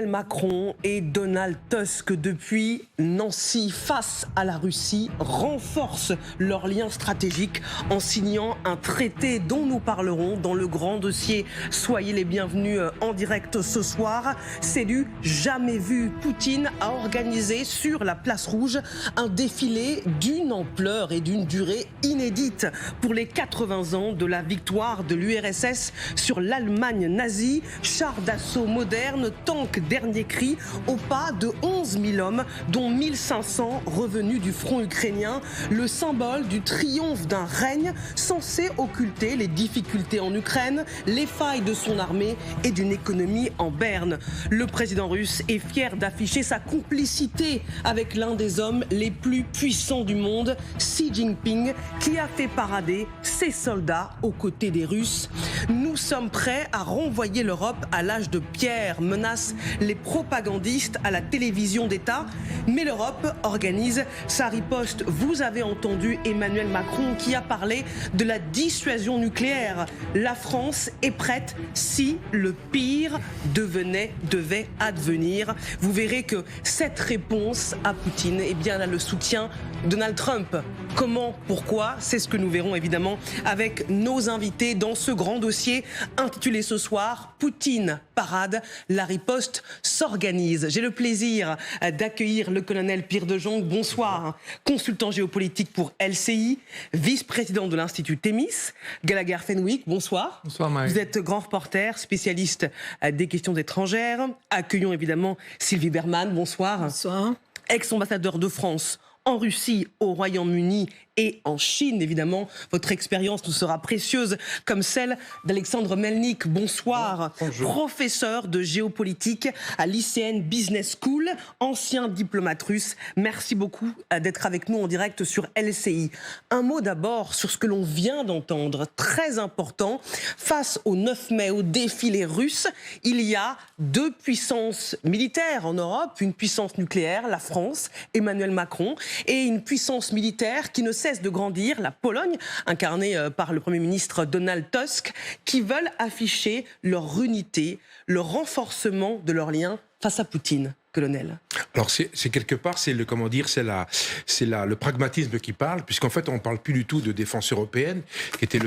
Emmanuel Macron et Donald Tusk, depuis Nancy, face à la Russie, renforcent leurs liens stratégiques en signant un traité dont nous parlerons dans le grand dossier. Soyez les bienvenus en direct ce soir. C'est du jamais vu. Poutine a organisé sur la place rouge un défilé d'une ampleur et d'une durée inédite pour les 80 ans de la victoire de l'URSS sur l'Allemagne nazie. Chars d'assaut modernes, tanks dernier cri, au pas de 11 000 hommes, dont 1 500 revenus du front ukrainien, le symbole du triomphe d'un règne censé occulter les difficultés en Ukraine, les failles de son armée et d'une économie en berne. Le président russe est fier d'afficher sa complicité avec l'un des hommes les plus puissants du monde, Xi Jinping, qui a fait parader ses soldats aux côtés des Russes. Nous sommes prêts à renvoyer l'Europe à l'âge de pierre, menacent les propagandistes à la télévision d'État. Mais l'Europe organise sa riposte. Vous avez entendu Emmanuel Macron qui a parlé de la dissuasion nucléaire. La France est prête si le pire devait advenir. Vous verrez que cette réponse à Poutine, eh bien, elle a le soutien de Donald Trump. Comment, pourquoi, c'est ce que nous verrons évidemment avec nos invités dans ce grand dossier intitulé ce soir « Poutine parade, la riposte s'organise ». J'ai le plaisir d'accueillir le colonel Pierre de Jong. Bonsoir, consultant géopolitique pour LCI, vice-président de l'Institut Thémis. Gallagher Fenwick, bonsoir. Bonsoir Marie. Vous êtes grand reporter, spécialiste des questions étrangères. Accueillons évidemment Sylvie Berman, bonsoir. Bonsoir. Ex-ambassadeur de France en Russie, au Royaume-Uni et en Chine, évidemment. Votre expérience nous sera précieuse, comme celle d'Alexandre Melnik. Bonsoir. Bonjour. Professeur de géopolitique à l'ICN Business School, ancien diplomate russe. Merci beaucoup d'être avec nous en direct sur LCI. Un mot d'abord sur ce que l'on vient d'entendre, très important. Face au 9 mai, au défilé russe, il y a deux puissances militaires en Europe, une puissance nucléaire, la France, Emmanuel Macron, et une puissance militaire qui ne cesse de grandir, la Pologne, incarnée par le Premier ministre Donald Tusk, qui veulent afficher leur unité, le renforcement de leurs liens face à Poutine. Colonel. Alors c'est quelque part c'est le le pragmatisme qui parle, puisqu'en fait on parle plus du tout de défense européenne qui était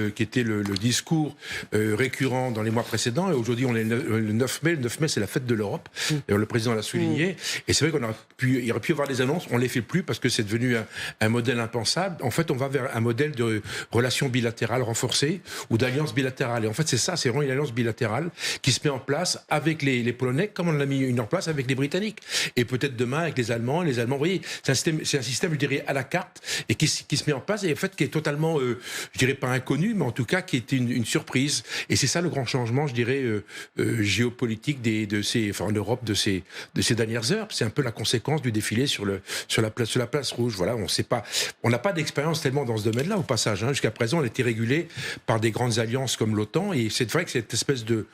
le discours récurrent dans les mois précédents, et aujourd'hui on est le 9 mai. Le 9 mai c'est la fête de l'Europe. Le président l'a souligné, et c'est vrai il aurait pu y avoir des annonces, on les fait plus parce que c'est devenu un modèle impensable. En fait on va vers un modèle de relations bilatérales renforcées ou d'alliances bilatérales, et en fait c'est ça, c'est vraiment une alliance bilatérale qui se met en place avec les Polonais, comme on l'a mis en place avec les Britanniques. Et peut-être demain avec les Allemands. Les Allemands, vous voyez, c'est un système, je dirais, à la carte, et qui se met en place, et en fait qui est totalement, je dirais pas inconnu, mais en tout cas qui est une surprise. Et c'est ça le grand changement, je dirais, géopolitique en Europe de ces dernières heures. C'est un peu la conséquence du défilé sur la place rouge. Voilà, on n'a pas d'expérience tellement dans ce domaine-là, au passage. Jusqu'à présent, on a été régulé par des grandes alliances comme l'OTAN, et c'est vrai que cette espèce de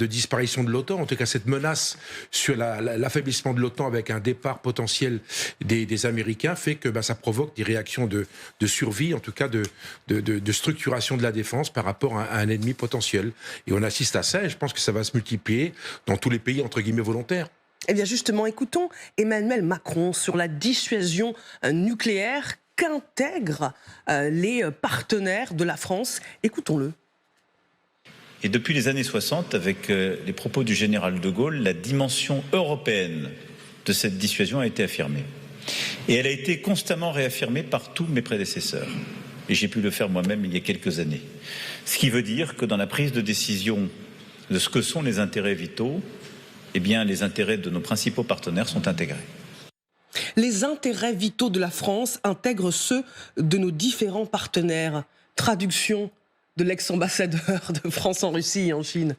disparition de l'OTAN, en tout cas cette menace sur l'affaiblissement de l'OTAN avec un départ potentiel des Américains, fait que ça provoque des réactions de survie, en tout cas de structuration de la défense par rapport à un ennemi potentiel. Et on assiste à ça, et je pense que ça va se multiplier dans tous les pays entre guillemets volontaires. Eh bien justement, écoutons Emmanuel Macron sur la dissuasion nucléaire qu'intègrent les partenaires de la France. Écoutons-le. Et depuis les années 60, avec les propos du général de Gaulle, la dimension européenne de cette dissuasion a été affirmée. Et elle a été constamment réaffirmée par tous mes prédécesseurs. Et j'ai pu le faire moi-même il y a quelques années. Ce qui veut dire que dans la prise de décision de ce que sont les intérêts vitaux, eh bien, les intérêts de nos principaux partenaires sont intégrés. Les intérêts vitaux de la France intègrent ceux de nos différents partenaires. Traduction de l'ex-ambassadeur de France en Russie et en Chine.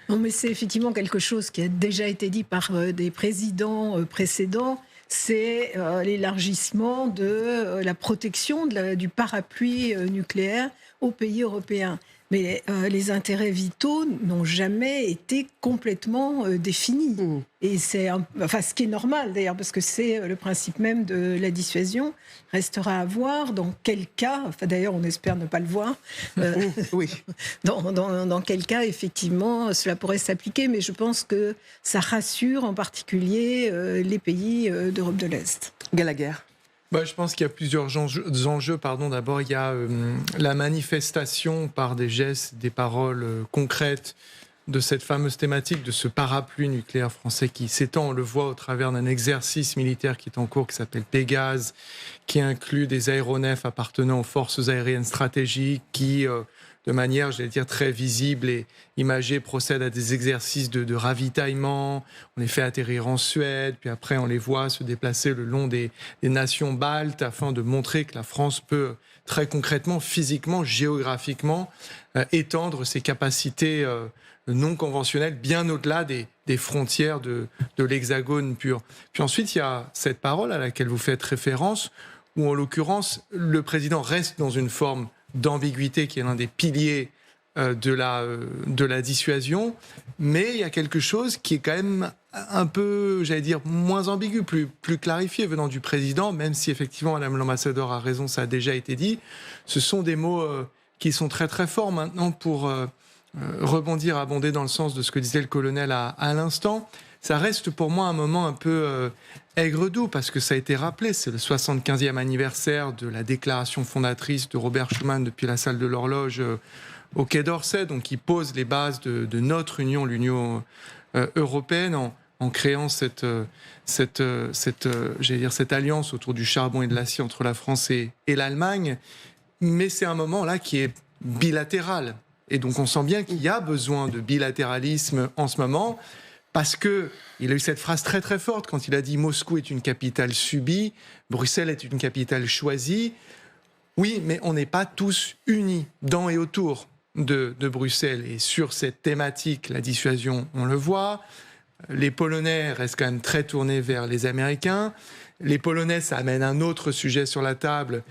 Non, mais c'est effectivement quelque chose qui a déjà été dit par des présidents précédents. C'est l'élargissement de la protection du parapluie nucléaire aux pays européens. Mais les intérêts vitaux n'ont jamais été complètement définis. Et c'est ce qui est normal d'ailleurs, parce que c'est le principe même de la dissuasion. Restera à voir dans quel cas, d'ailleurs on espère ne pas le voir, oui. dans quel cas effectivement cela pourrait s'appliquer. Mais je pense que ça rassure en particulier les pays d'Europe de l'Est. Gallagher. Je pense qu'il y a plusieurs enjeux. D'abord, il y a la manifestation par des gestes, des paroles concrètes de cette fameuse thématique, de ce parapluie nucléaire français qui s'étend, on le voit au travers d'un exercice militaire qui est en cours, qui s'appelle Pégase, qui inclut des aéronefs appartenant aux forces aériennes stratégiques, qui, de manière, très visible et imagée, procèdent à des exercices de ravitaillement. On les fait atterrir en Suède, puis après on les voit se déplacer le long des nations baltes afin de montrer que la France peut très concrètement, physiquement, géographiquement, étendre ses capacités non conventionnelles bien au-delà des frontières de l'hexagone pur. Puis ensuite, il y a cette parole à laquelle vous faites référence, où en l'occurrence, le président reste dans une forme d'ambiguïté qui est l'un des piliers de la dissuasion, mais il y a quelque chose qui est quand même un peu, moins ambigu, plus clarifié venant du président, même si effectivement Madame l'ambassadeur a raison, ça a déjà été dit. Ce sont des mots qui sont très très forts maintenant pour rebondir, abonder dans le sens de ce que disait le colonel à l'instant. Ça reste pour moi un moment un peu aigre-doux, parce que ça a été rappelé, c'est le 75e anniversaire de la déclaration fondatrice de Robert Schuman depuis la salle de l'horloge au Quai d'Orsay, donc qui pose les bases de notre union, l'Union européenne, en créant cette alliance autour du charbon et de l'acier entre la France et l'Allemagne. Mais c'est un moment là qui est bilatéral. Et donc on sent bien qu'il y a besoin de bilatéralisme en ce moment, parce qu'il a eu cette phrase très très forte quand il a dit « Moscou est une capitale subie, Bruxelles est une capitale choisie ». Oui, mais on n'est pas tous unis dans et autour de Bruxelles. Et sur cette thématique, la dissuasion, on le voit. Les Polonais restent quand même très tournés vers les Américains. Les Polonais, ça amène un autre sujet sur la table,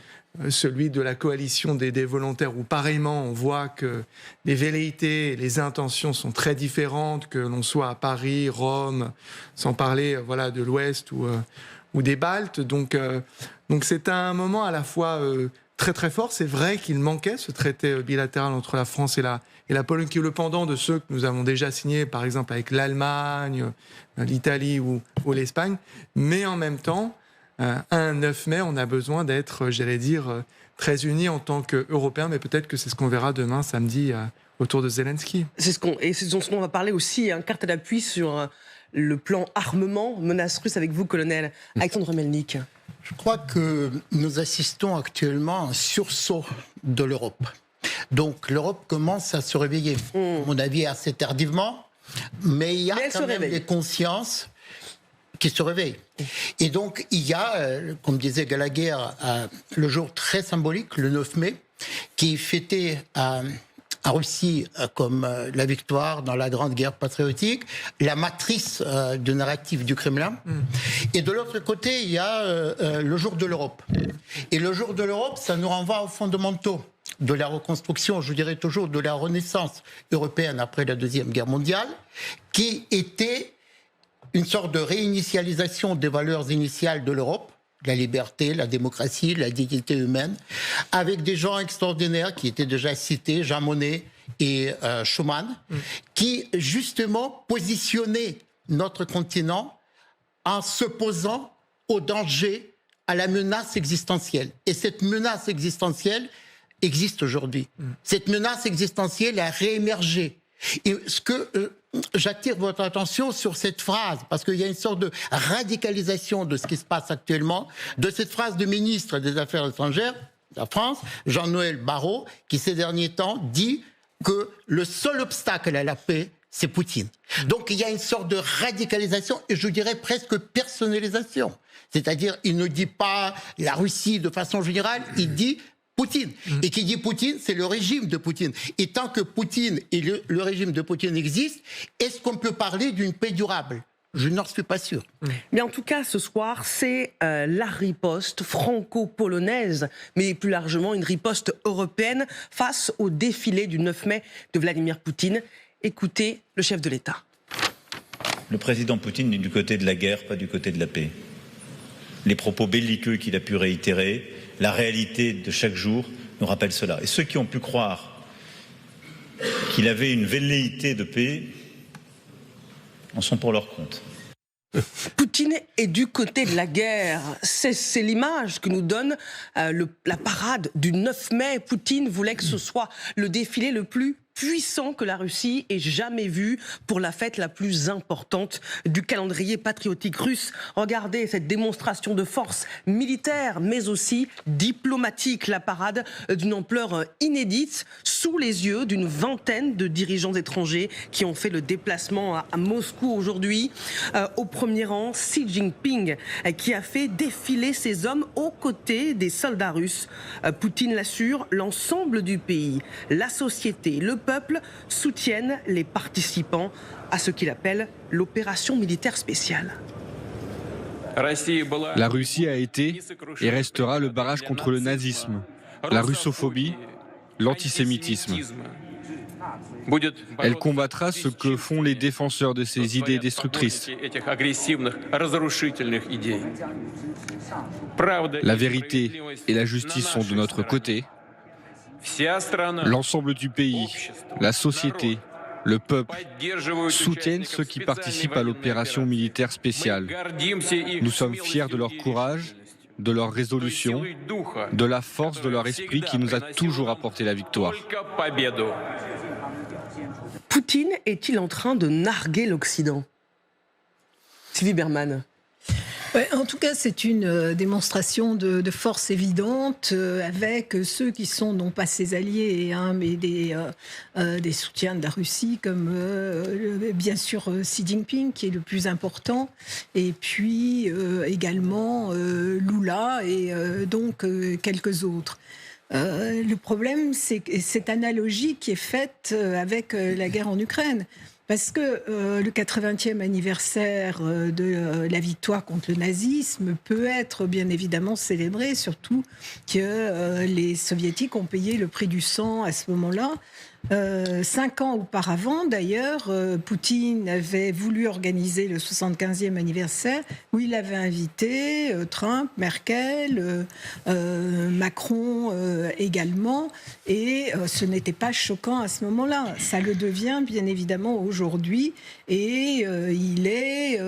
celui de la coalition des volontaires, où pareillement on voit que les velléités et les intentions sont très différentes, que l'on soit à Paris, Rome, sans parler de l'Ouest ou des Baltes. Donc c'est un moment à la fois très très fort. C'est vrai qu'il manquait ce traité bilatéral entre la France et la Pologne, qui est le pendant de ceux que nous avons déjà signés, par exemple avec l'Allemagne, l'Italie ou l'Espagne. Mais en même temps, un 9 mai, on a besoin d'être, très unis en tant qu'Européens, mais peut-être que c'est ce qu'on verra demain, samedi, autour de Zelensky. C'est ce dont on va parler aussi, carte à l'appui sur le plan armement, menace russe avec vous, colonel Alexandre Melnik. Je crois que nous assistons actuellement à un sursaut de l'Europe. Donc l'Europe commence à se réveiller, à mon avis assez tardivement, mais il y a quand même des consciences qui se réveillent. Et donc il y a, comme disait Gallagher, le jour très symbolique, le 9 mai, qui est fêté en Russie comme la victoire dans la grande guerre patriotique, la matrice du narratif du Kremlin. Et de l'autre côté, il y a le jour de l'Europe. Et le jour de l'Europe, ça nous renvoie aux fondamentaux de la reconstruction, je dirais toujours de la renaissance européenne après la Deuxième Guerre mondiale, qui était une sorte de réinitialisation des valeurs initiales de l'Europe, la liberté, la démocratie, la dignité humaine, avec des gens extraordinaires qui étaient déjà cités, Jean Monnet et Schuman, qui justement positionnaient notre continent en se posant au danger, à la menace existentielle. Et cette menace existentielle existe aujourd'hui. Cette menace existentielle a réémergé. Et ce que j'attire votre attention sur cette phrase, parce qu'il y a une sorte de radicalisation de ce qui se passe actuellement, de cette phrase du ministre des Affaires étrangères de la France, Jean-Noël Barrot, qui ces derniers temps dit que le seul obstacle à la paix, c'est Poutine. Donc il y a une sorte de radicalisation, et je dirais presque personnalisation. C'est-à-dire, il ne dit pas la Russie de façon générale, il dit Poutine. Et qui dit Poutine, c'est le régime de Poutine. Et tant que Poutine et le régime de Poutine existent, est-ce qu'on peut parler d'une paix durable ? Je n'en suis pas sûr. Mais en tout cas, ce soir, c'est la riposte franco-polonaise, mais plus largement une riposte européenne face au défilé du 9 mai de Vladimir Poutine. Écoutez le chef de l'État. Le président Poutine est du côté de la guerre, pas du côté de la paix. Les propos belliqueux qu'il a pu réitérer, la réalité de chaque jour nous rappellent cela. Et ceux qui ont pu croire qu'il avait une velléité de paix en sont pour leur compte. Poutine est du côté de la guerre. C'est l'image que nous donne la parade du 9 mai. Poutine voulait que ce soit le défilé le plus puissant que la Russie ait jamais vu pour la fête la plus importante du calendrier patriotique russe. Regardez cette démonstration de force militaire, mais aussi diplomatique. La parade d'une ampleur inédite, sous les yeux d'une vingtaine de dirigeants étrangers qui ont fait le déplacement à Moscou aujourd'hui. Au premier rang, Xi Jinping, qui a fait défiler ses hommes aux côtés des soldats russes. Poutine l'assure, l'ensemble du pays, la société, le peuple soutiennent les participants à ce qu'il appelle l'opération militaire spéciale. La Russie a été et restera le barrage contre le nazisme, la russophobie, l'antisémitisme. Elle combattra ce que font les défenseurs de ces idées destructrices. La vérité et la justice sont de notre côté. L'ensemble du pays, la société, le peuple soutiennent ceux qui participent à l'opération militaire spéciale. Nous sommes fiers de leur courage, de leur résolution, de la force de leur esprit qui nous a toujours apporté la victoire. Poutine est-il en train de narguer l'Occident? Sylvie Berman. Ouais, en tout cas, c'est une démonstration de force évidente avec ceux qui sont non pas ses alliés, mais des soutiens de la Russie, comme bien sûr Xi Jinping, qui est le plus important, et puis également Lula et donc quelques autres. Le problème, c'est cette analogie qui est faite avec la guerre en Ukraine. Parce que le 80e anniversaire de la victoire contre le nazisme peut être bien évidemment célébré, surtout que les soviétiques ont payé le prix du sang à ce moment-là. 5 ans auparavant, d'ailleurs, Poutine avait voulu organiser le 75e anniversaire où il avait invité Trump, Merkel, Macron également. Et ce n'était pas choquant à ce moment-là. Ça le devient bien évidemment aujourd'hui. Et il est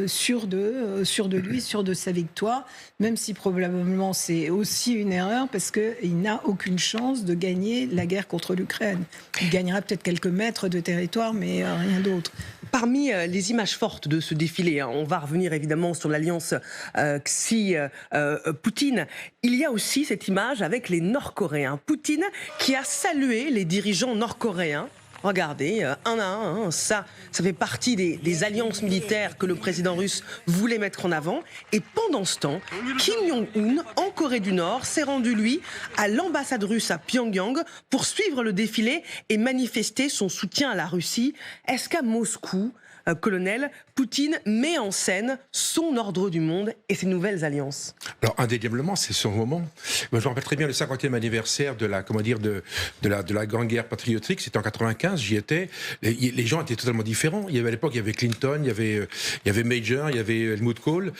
sûr de lui, sûr de sa victoire, même si probablement c'est aussi une erreur parce qu'il n'a aucune chance de gagner la guerre contre l'Ukraine. Il gagnera peut-être quelques mètres de territoire, mais rien d'autre. Parmi les images fortes de ce défilé, on va revenir évidemment sur l'alliance Xi-Poutine. Il y a aussi cette image avec les Nord-Coréens. Poutine qui a salué les dirigeants nord-coréens. Regardez, un à un, ça fait partie des alliances militaires que le président russe voulait mettre en avant. Et pendant ce temps, Kim Jong-un, en Corée du Nord, s'est rendu, lui, à l'ambassade russe à Pyongyang pour suivre le défilé et manifester son soutien à la Russie. Est-ce qu'à Moscou, colonel, Poutine met en scène son ordre du monde et ses nouvelles alliances? Alors, indéniablement, c'est son moment. Moi, je me rappelle très bien le 50e anniversaire de la Grande Guerre patriotique. C'était en 95, j'y étais. Les gens étaient totalement différents. Il y avait à l'époque, il y avait Clinton, il y avait Major, il y avait Helmut Kohl.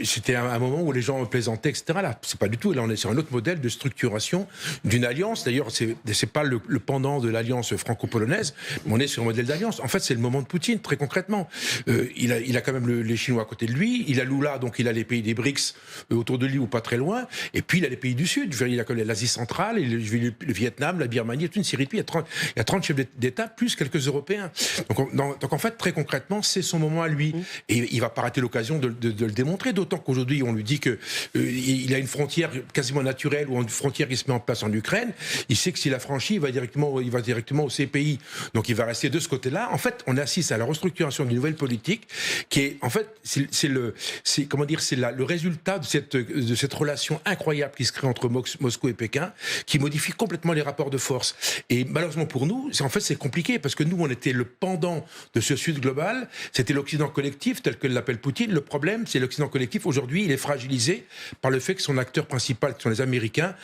C'était un moment où les gens plaisantaient, etc. Là, c'est pas du tout. Là, on est sur un autre modèle de structuration d'une alliance. D'ailleurs, c'est pas le pendant de l'alliance franco-polonaise, mais on est sur un modèle d'alliance. En fait, c'est le moment de Poutine, très concrètement. Il a quand même les Chinois à côté de lui, il a Lula, donc il a les pays des BRICS autour de lui ou pas très loin, et puis il a les pays du Sud, il a l'Asie centrale, le Vietnam, la Birmanie, toute une série de pays, il y a 30 chefs d'État, plus quelques Européens. Donc en fait, très concrètement, c'est son moment à lui, et il va pas rater l'occasion de le démontrer, d'autant qu'aujourd'hui on lui dit qu'il a une frontière quasiment naturelle, ou une frontière qui se met en place en Ukraine, il sait que s'il la franchit, il va directement au CPI, donc il va rester de ce côté-là. En fait, on assiste à la restructuration l'incarnation d'une nouvelle politique qui est, en fait, c'est le résultat de cette relation incroyable qui se crée entre Moscou et Pékin, qui modifie complètement les rapports de force. Et malheureusement pour nous, c'est compliqué, parce que nous, on était le pendant de ce Sud global, c'était l'Occident collectif, tel que l'appelle Poutine. Le problème, c'est l'Occident collectif, aujourd'hui, il est fragilisé par le fait que son acteur principal, qui sont les Américains,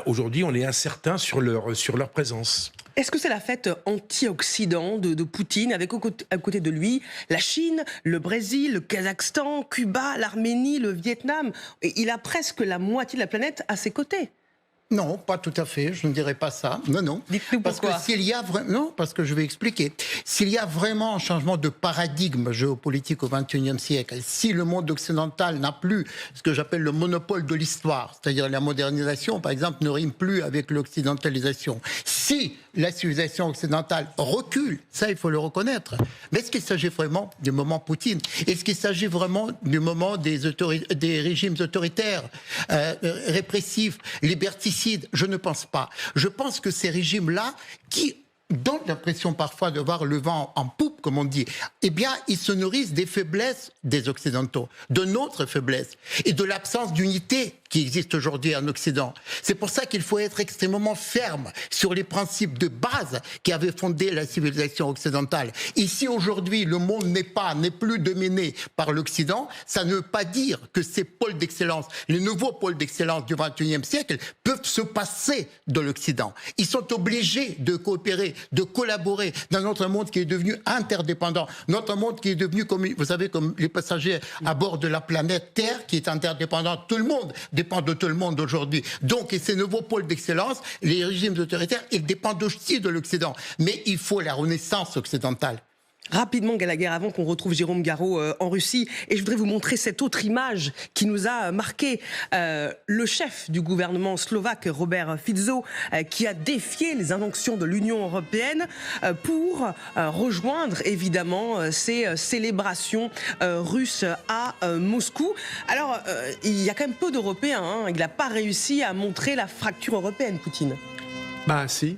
aujourd'hui, on est incertain sur leur présence. Est-ce que c'est la fête anti-Occident de Poutine, avec à côté de lui la Chine, le Brésil, le Kazakhstan, Cuba, l'Arménie, le Vietnam? Et il a presque la moitié de la planète à ses côtés. Non, pas tout à fait, je ne dirais pas ça. Non. Dites-nous pourquoi. Parce que je vais expliquer. S'il y a vraiment un changement de paradigme géopolitique au XXIe siècle, si le monde occidental n'a plus ce que j'appelle le monopole de l'histoire, c'est-à-dire la modernisation, par exemple, ne rime plus avec l'occidentalisation, si la civilisation occidentale recule, ça il faut le reconnaître, mais est-ce qu'il s'agit vraiment du moment Poutine? Est-ce qu'il s'agit vraiment du moment des régimes autoritaires, répressifs, liberticides? Je ne pense pas. Je pense que ces régimes-là, qui donnent l'impression parfois de voir le vent en poupe, comme on dit, eh bien, ils se nourrissent des faiblesses des Occidentaux, de notre faiblesse et de l'absence d'unité qui existe aujourd'hui en Occident. C'est pour ça qu'il faut être extrêmement ferme sur les principes de base qui avaient fondé la civilisation occidentale. Ici, aujourd'hui, le monde n'est plus dominé par l'Occident. Ça ne veut pas dire que ces pôles d'excellence, les nouveaux pôles d'excellence du XXIe siècle, peuvent se passer de l'Occident. Ils sont obligés de coopérer, de collaborer dans notre monde qui est devenu interdépendant. Notre monde qui est devenu, comme vous savez, comme les passagers à bord de la planète Terre, qui est interdépendante. Tout le monde dépend de tout le monde aujourd'hui. Donc, et ces nouveaux pôles d'excellence, les régimes autoritaires, ils dépendent aussi de l'Occident. Mais il faut la renaissance occidentale. Rapidement, Gallagher, avant qu'on retrouve Jérôme Garot en Russie, et je voudrais vous montrer cette autre image qui nous a marqué. Le chef du gouvernement slovaque, Robert Fico, qui a défié les injonctions de l'Union européenne pour rejoindre évidemment ces célébrations russes à Moscou. Alors, il y a quand même peu d'Européens, il n'a pas réussi à montrer la fracture européenne, Poutine. Bah si.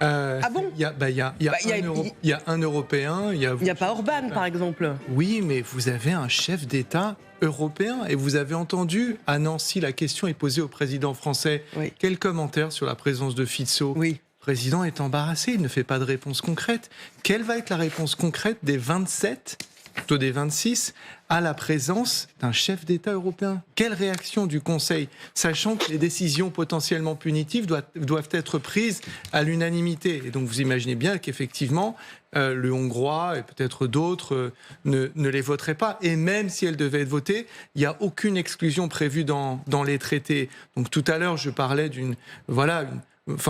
Ah bon? Il y a un Européen. Il n'y a pas Orban, par exemple. Oui, mais vous avez un chef d'État européen. Et vous avez entendu, à Nancy, la question est posée au président français. Oui. Quel commentaire sur la présence de Fico? Oui. Le président est embarrassé, il ne fait pas de réponse concrète. Quelle va être la réponse concrète des 27, plutôt des 26, à la présence d'un chef d'État européen? Quelle réaction du Conseil, sachant que les décisions potentiellement punitives doivent être prises à l'unanimité? Et donc vous imaginez bien qu'effectivement, le Hongrois et peut-être d'autres ne les voteraient pas. Et même si elles devaient être votées, il n'y a aucune exclusion prévue dans les traités. Donc tout à l'heure, je parlais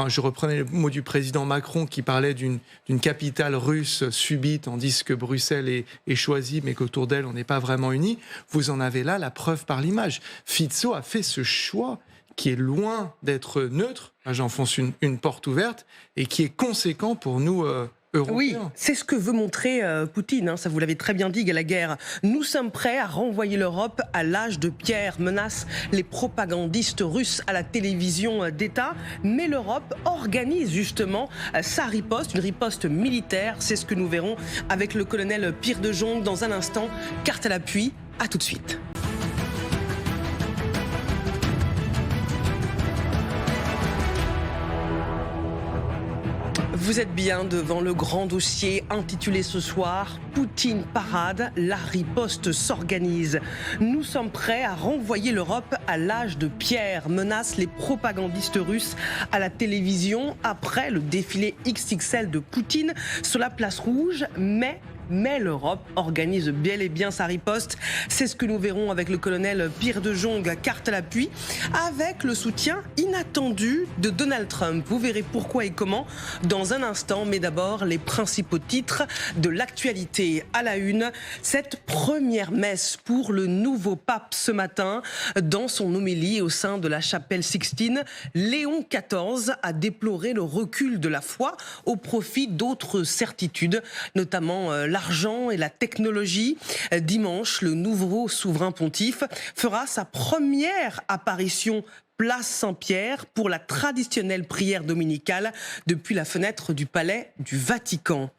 je reprenais le mot du président Macron qui parlait d'une capitale russe subie, tandis que Bruxelles est choisie, mais qu'autour d'elle, on n'est pas vraiment unis. Vous en avez là la preuve par l'image. Fico a fait ce choix qui est loin d'être neutre, j'enfonce une porte ouverte, et qui est conséquent pour nous européens. Oui, c'est ce que veut montrer Poutine, ça vous l'avez très bien dit, Gallagher. Nous sommes prêts à renvoyer l'Europe à l'âge de pierre, menacent les propagandistes russes à la télévision d'État. Mais l'Europe organise justement sa riposte, une riposte militaire. C'est ce que nous verrons avec le colonel Pierre de Jong dans un instant. Carte à l'appui, à tout de suite. Vous êtes bien devant le grand dossier intitulé ce soir « Poutine parade, la riposte s'organise ». Nous sommes prêts à renvoyer l'Europe à l'âge de pierre, menacent les propagandistes russes à la télévision après le défilé XXL de Poutine sur la place rouge, mais l'Europe organise bel et bien sa riposte. C'est ce que nous verrons avec le colonel Pierre de Jong, carte à l'appui, avec le soutien inattendu de Donald Trump. Vous verrez pourquoi et comment dans un instant, mais d'abord les principaux titres de l'actualité à la une. Cette première messe pour le nouveau pape ce matin, dans son homélie au sein de la chapelle Sixtine, Léon XIV a déploré le recul de la foi au profit d'autres certitudes, notamment l'argent et la technologie. Dimanche, le nouveau souverain pontife fera sa première apparition place Saint-Pierre pour la traditionnelle prière dominicale depuis la fenêtre du palais du Vatican.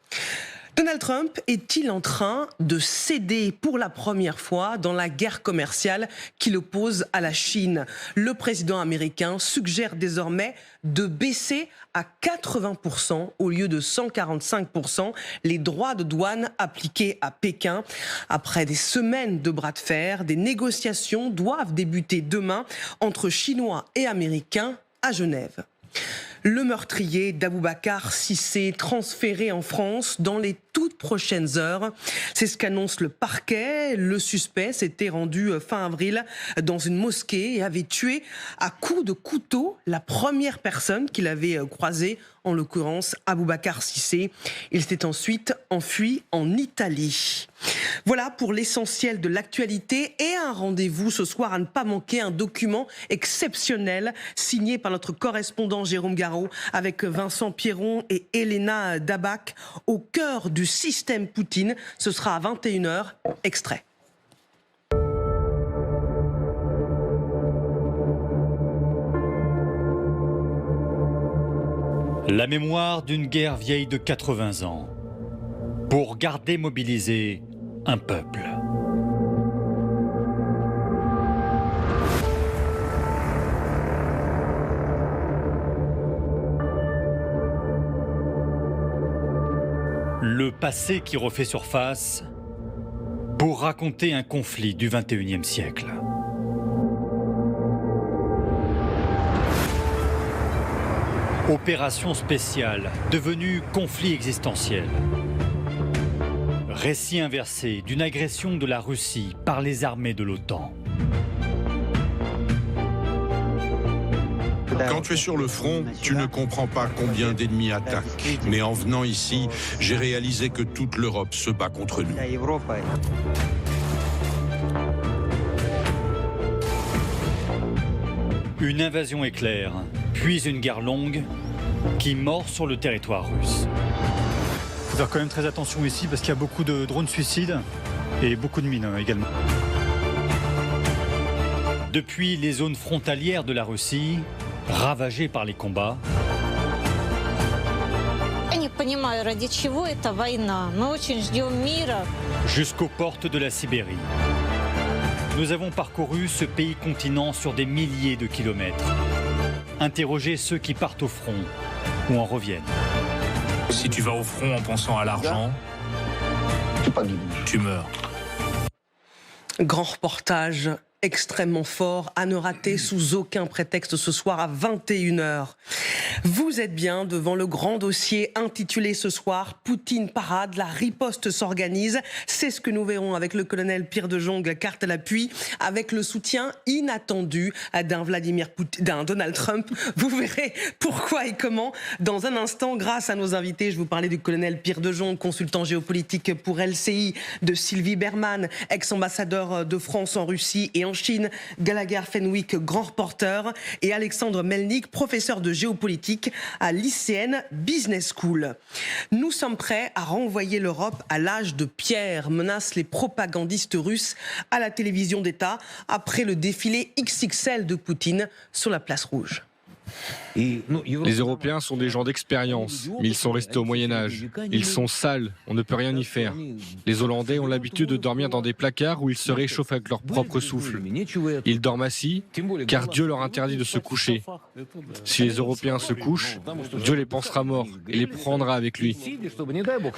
Donald Trump est-il en train de céder pour la première fois dans la guerre commerciale qui l'oppose à la Chine? Le président américain suggère désormais de baisser à 80% au lieu de 145% les droits de douane appliqués à Pékin. Après des semaines de bras de fer, des négociations doivent débuter demain entre Chinois et Américains à Genève. Le meurtrier d'Aboubacar Cissé transféré en France dans les toutes prochaines heures. C'est ce qu'annonce le parquet. Le suspect s'était rendu fin avril dans une mosquée et avait tué à coups de couteau la première personne qu'il avait croisée, en l'occurrence Aboubacar Cissé. Il s'est ensuite enfui en Italie. Voilà pour l'essentiel de l'actualité et un rendez-vous ce soir à ne pas manquer, un document exceptionnel signé par notre correspondant Jérôme Garraud avec Vincent Pierron et Elena Dabac au cœur du système Poutine. Ce sera à 21h. Extrait. La mémoire d'une guerre vieille de 80 ans pour garder mobilisé un peuple. Le passé qui refait surface pour raconter un conflit du XXIe siècle. Opération spéciale devenue conflit existentiel. Récit inversé d'une agression de la Russie par les armées de l'OTAN. Quand tu es sur le front, tu ne comprends pas combien d'ennemis attaquent. Mais en venant ici, j'ai réalisé que toute l'Europe se bat contre nous. Une invasion éclair, puis une guerre longue qui mord sur le territoire russe. Il faut faire quand même très attention ici parce qu'il y a beaucoup de drones suicides et beaucoup de mines également. Depuis les zones frontalières de la Russie, ravagées par les combats, jusqu'aux portes de la Sibérie. Nous avons parcouru ce pays-continent sur des milliers de kilomètres. Interrogé ceux qui partent au front ou en reviennent. Si tu vas au front en pensant à l'argent, tu meurs. Grand reportage extrêmement fort à ne rater sous aucun prétexte ce soir à 21h. Vous êtes bien devant le grand dossier intitulé ce soir « Poutine parade, la riposte s'organise ». C'est ce que nous verrons avec le colonel Pierre de Jonghe, carte à l'appui, avec le soutien inattendu d'un Donald Trump. Vous verrez pourquoi et comment dans un instant grâce à nos invités. Je vous parlais du colonel Pierre de Jonghe, consultant géopolitique pour LCI, de Sylvie Berman, ex-ambassadeur de France en Russie et en Chine, Gallagher Fenwick, grand reporter, et Alexandre Melnik, professeur de géopolitique à l'ICN Business School. Nous sommes prêts à renvoyer l'Europe à l'âge de pierre, menacent les propagandistes russes à la télévision d'État après le défilé XXL de Poutine sur la place rouge. Les Européens sont des gens d'expérience, mais ils sont restés au Moyen-Âge. Ils sont sales, on ne peut rien y faire. Les Hollandais ont l'habitude de dormir dans des placards où ils se réchauffent avec leur propre souffle. Ils dorment assis, car Dieu leur interdit de se coucher. Si les Européens se couchent, Dieu les pensera morts et les prendra avec lui.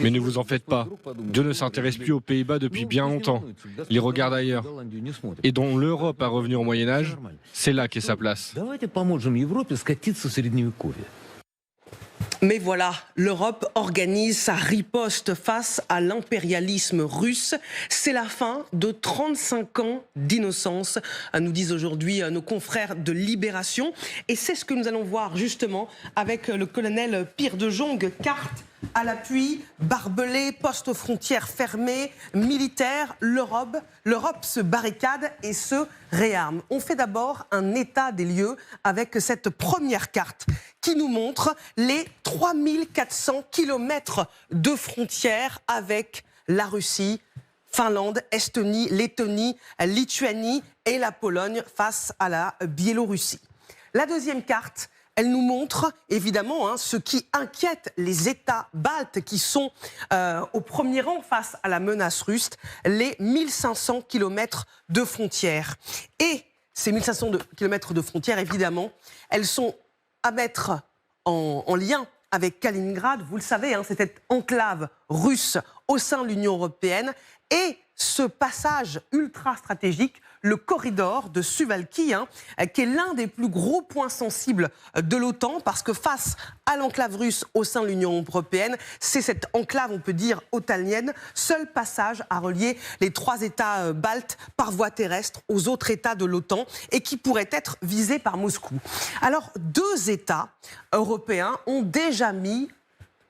Mais ne vous en faites pas, Dieu ne s'intéresse plus aux Pays-Bas depuis bien longtemps. Il regarde ailleurs. Et dont l'Europe a revenu au Moyen-Âge, c'est là qu'est sa place. Mais voilà, l'Europe organise sa riposte face à l'impérialisme russe. C'est la fin de 35 ans d'innocence, nous disent aujourd'hui nos confrères de Libération. Et c'est ce que nous allons voir justement avec le colonel Pierre de Jonghe, carte à l'appui, barbelé, poste aux frontières fermées, militaire, l'Europe se barricade et se réarme. On fait d'abord un état des lieux avec cette première carte qui nous montre les 3400 kilomètres de frontières avec la Russie, Finlande, Estonie, Lettonie, Lituanie et la Pologne face à la Biélorussie. La deuxième carte, elle nous montre évidemment ce qui inquiète les États baltes qui sont au premier rang face à la menace russe, les 1500 km de frontières. Et ces 1500 km de frontières, évidemment, elles sont à mettre en lien avec Kaliningrad. Vous le savez, c'est cette enclave russe au sein de l'Union européenne. Et ce passage ultra stratégique, le corridor de Suwałki, qui est l'un des plus gros points sensibles de l'OTAN, parce que face à l'enclave russe au sein de l'Union européenne, c'est cette enclave, on peut dire, otanienne, seul passage à relier les 3 États baltes par voie terrestre aux autres États de l'OTAN et qui pourrait être visé par Moscou. Alors, 2 États européens ont déjà mis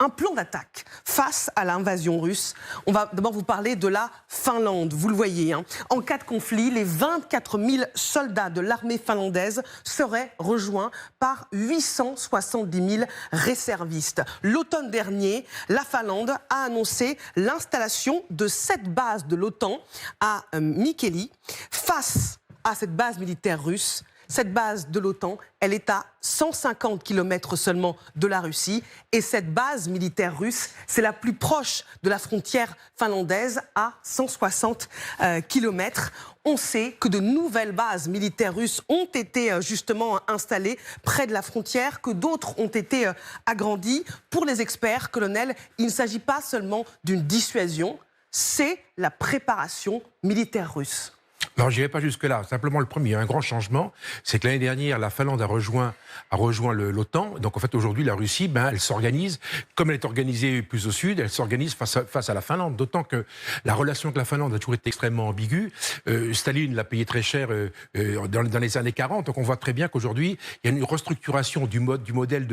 un plan d'attaque face à l'invasion russe. On va d'abord vous parler de la Finlande. Vous le voyez, en cas de conflit, les 24 000 soldats de l'armée finlandaise seraient rejoints par 870 000 réservistes. L'automne dernier, la Finlande a annoncé l'installation de 7 bases de l'OTAN à Mikkeli. Face à cette base militaire russe, cette base de l'OTAN, elle est à 150 km seulement de la Russie. Et cette base militaire russe, c'est la plus proche de la frontière finlandaise, à 160 km. On sait que de nouvelles bases militaires russes ont été justement installées près de la frontière, que d'autres ont été agrandies. Pour les experts, colonel, il ne s'agit pas seulement d'une dissuasion, c'est la préparation militaire russe. Alors, je n'irai pas jusque-là. Simplement, le premier, il y a un grand changement, c'est que l'année dernière, la Finlande a rejoint l'OTAN. Donc, en fait, aujourd'hui, la Russie, elle s'organise, comme elle est organisée plus au sud, elle s'organise face à la Finlande. D'autant que la relation avec la Finlande a toujours été extrêmement ambiguë. Staline l'a payé très cher dans les années 40. Donc, on voit très bien qu'aujourd'hui, il y a une restructuration du modèle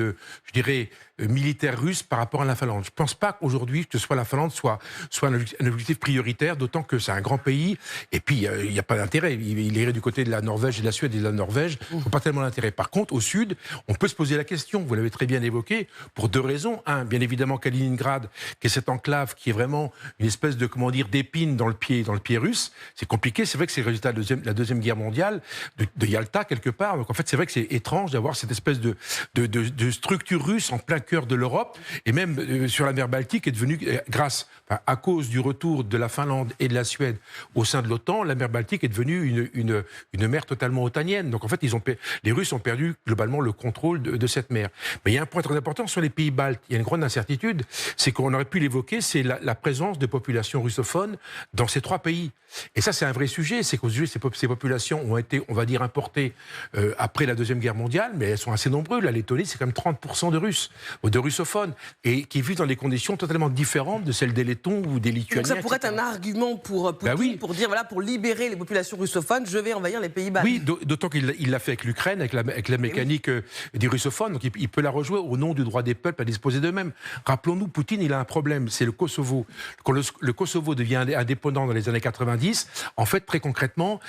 je dirais, militaire russe par rapport à la Finlande. Je ne pense pas qu'aujourd'hui, que la Finlande soit un objectif prioritaire, d'autant que c'est un grand pays. Et puis, il n'y a pas d'intérêt. Il irait du côté de la Norvège et de la Suède et de la Norvège. Il n'y a pas tellement d'intérêt. Par contre, au sud, on peut se poser la question, vous l'avez très bien évoqué, pour 2 raisons. Un, bien évidemment, Kaliningrad, qui est cette enclave qui est vraiment une espèce de, d'épine dans le pied russe. C'est compliqué. C'est vrai que c'est le résultat de la Deuxième Guerre mondiale, de Yalta, quelque part. Donc, en fait, c'est vrai que c'est étrange d'avoir cette espèce de structure russe en plein cœur de l'Europe. Et même sur la mer Baltique est devenue, à cause du retour de la Finlande et de la Suède au sein de l'OTAN, la mer Baltique est devenue une mer totalement otanienne. Donc en fait, les Russes ont perdu globalement le contrôle de cette mer. Mais il y a un point très important sur les pays baltes. Il y a une grande incertitude, c'est qu'on aurait pu l'évoquer, c'est la présence de populations russophones dans ces 3 pays. Et ça, c'est un vrai sujet. C'est qu'aujourd'hui, ces populations ont été, on va dire, importées après la Deuxième Guerre mondiale, mais elles sont assez nombreuses. La Lettonie, c'est quand même 30% de Russes, de russophones, et qui vivent dans des conditions totalement différentes de celles des Lettons ou des Lituaniens. Donc ça pourrait être un argument pour Poutine, pour dire, pour libérer les populations russophones, je vais envahir les pays baltes. Oui, d'autant qu'il l'a fait avec l'Ukraine, avec la mécanique des russophones, donc il peut la rejouer au nom du droit des peuples à disposer d'eux-mêmes. Rappelons-nous, Poutine, il a un problème, c'est le Kosovo. Quand le Kosovo devient indépendant dans les années 90, en fait, très concrètement,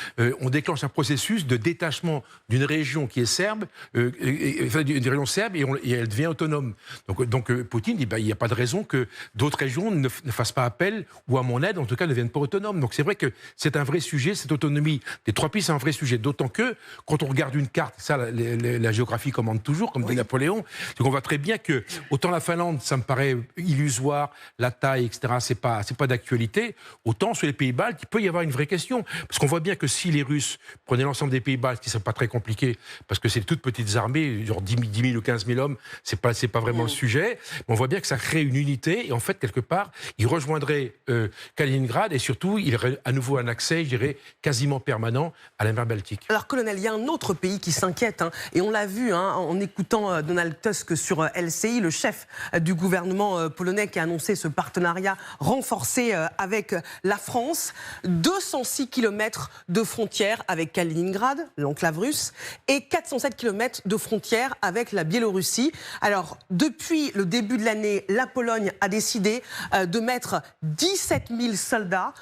on déclenche un processus de détachement d'une région qui est serbe, d'une région serbe, et elle devient autonome. Donc Poutine dit, il n'y a pas de raison que d'autres régions ne fassent pas appel, ou à mon aide, en tout cas, ne deviennent pas autonomes. Donc c'est vrai que c'est un vrai sujet, cette autonomie des 3 pays, c'est un vrai sujet. D'autant que, quand on regarde une carte, ça, la géographie commande toujours, comme dit Napoléon, c'est qu'on voit très bien que, autant la Finlande, ça me paraît illusoire, la taille, etc., c'est pas d'actualité, autant sur les pays baltes, il peut y avoir une vraie question. Parce qu'on voit bien que si les Russes prenaient l'ensemble des pays baltes, ce qui ne serait pas très compliqué, parce que c'est de toutes petites armées, genre 10 000 ou 15 000 hommes, c'est pas vraiment le sujet, mais on voit bien que ça crée une unité, et en fait, quelque part, ils rejoindraient Kaliningrad, et surtout, il y aurait à nouveau un accès, je dirais, quasiment permanent à la mer Baltique. Alors, colonel, il y a un autre pays qui s'inquiète, et on l'a vu en écoutant Donald Tusk sur LCI, le chef du gouvernement polonais qui a annoncé ce partenariat renforcé avec la France. 206 km de frontière avec Kaliningrad, l'enclave russe, et 407 km de frontière avec la Biélorussie. Alors, depuis le début de l'année, la Pologne a décidé de mettre 17 000 soldats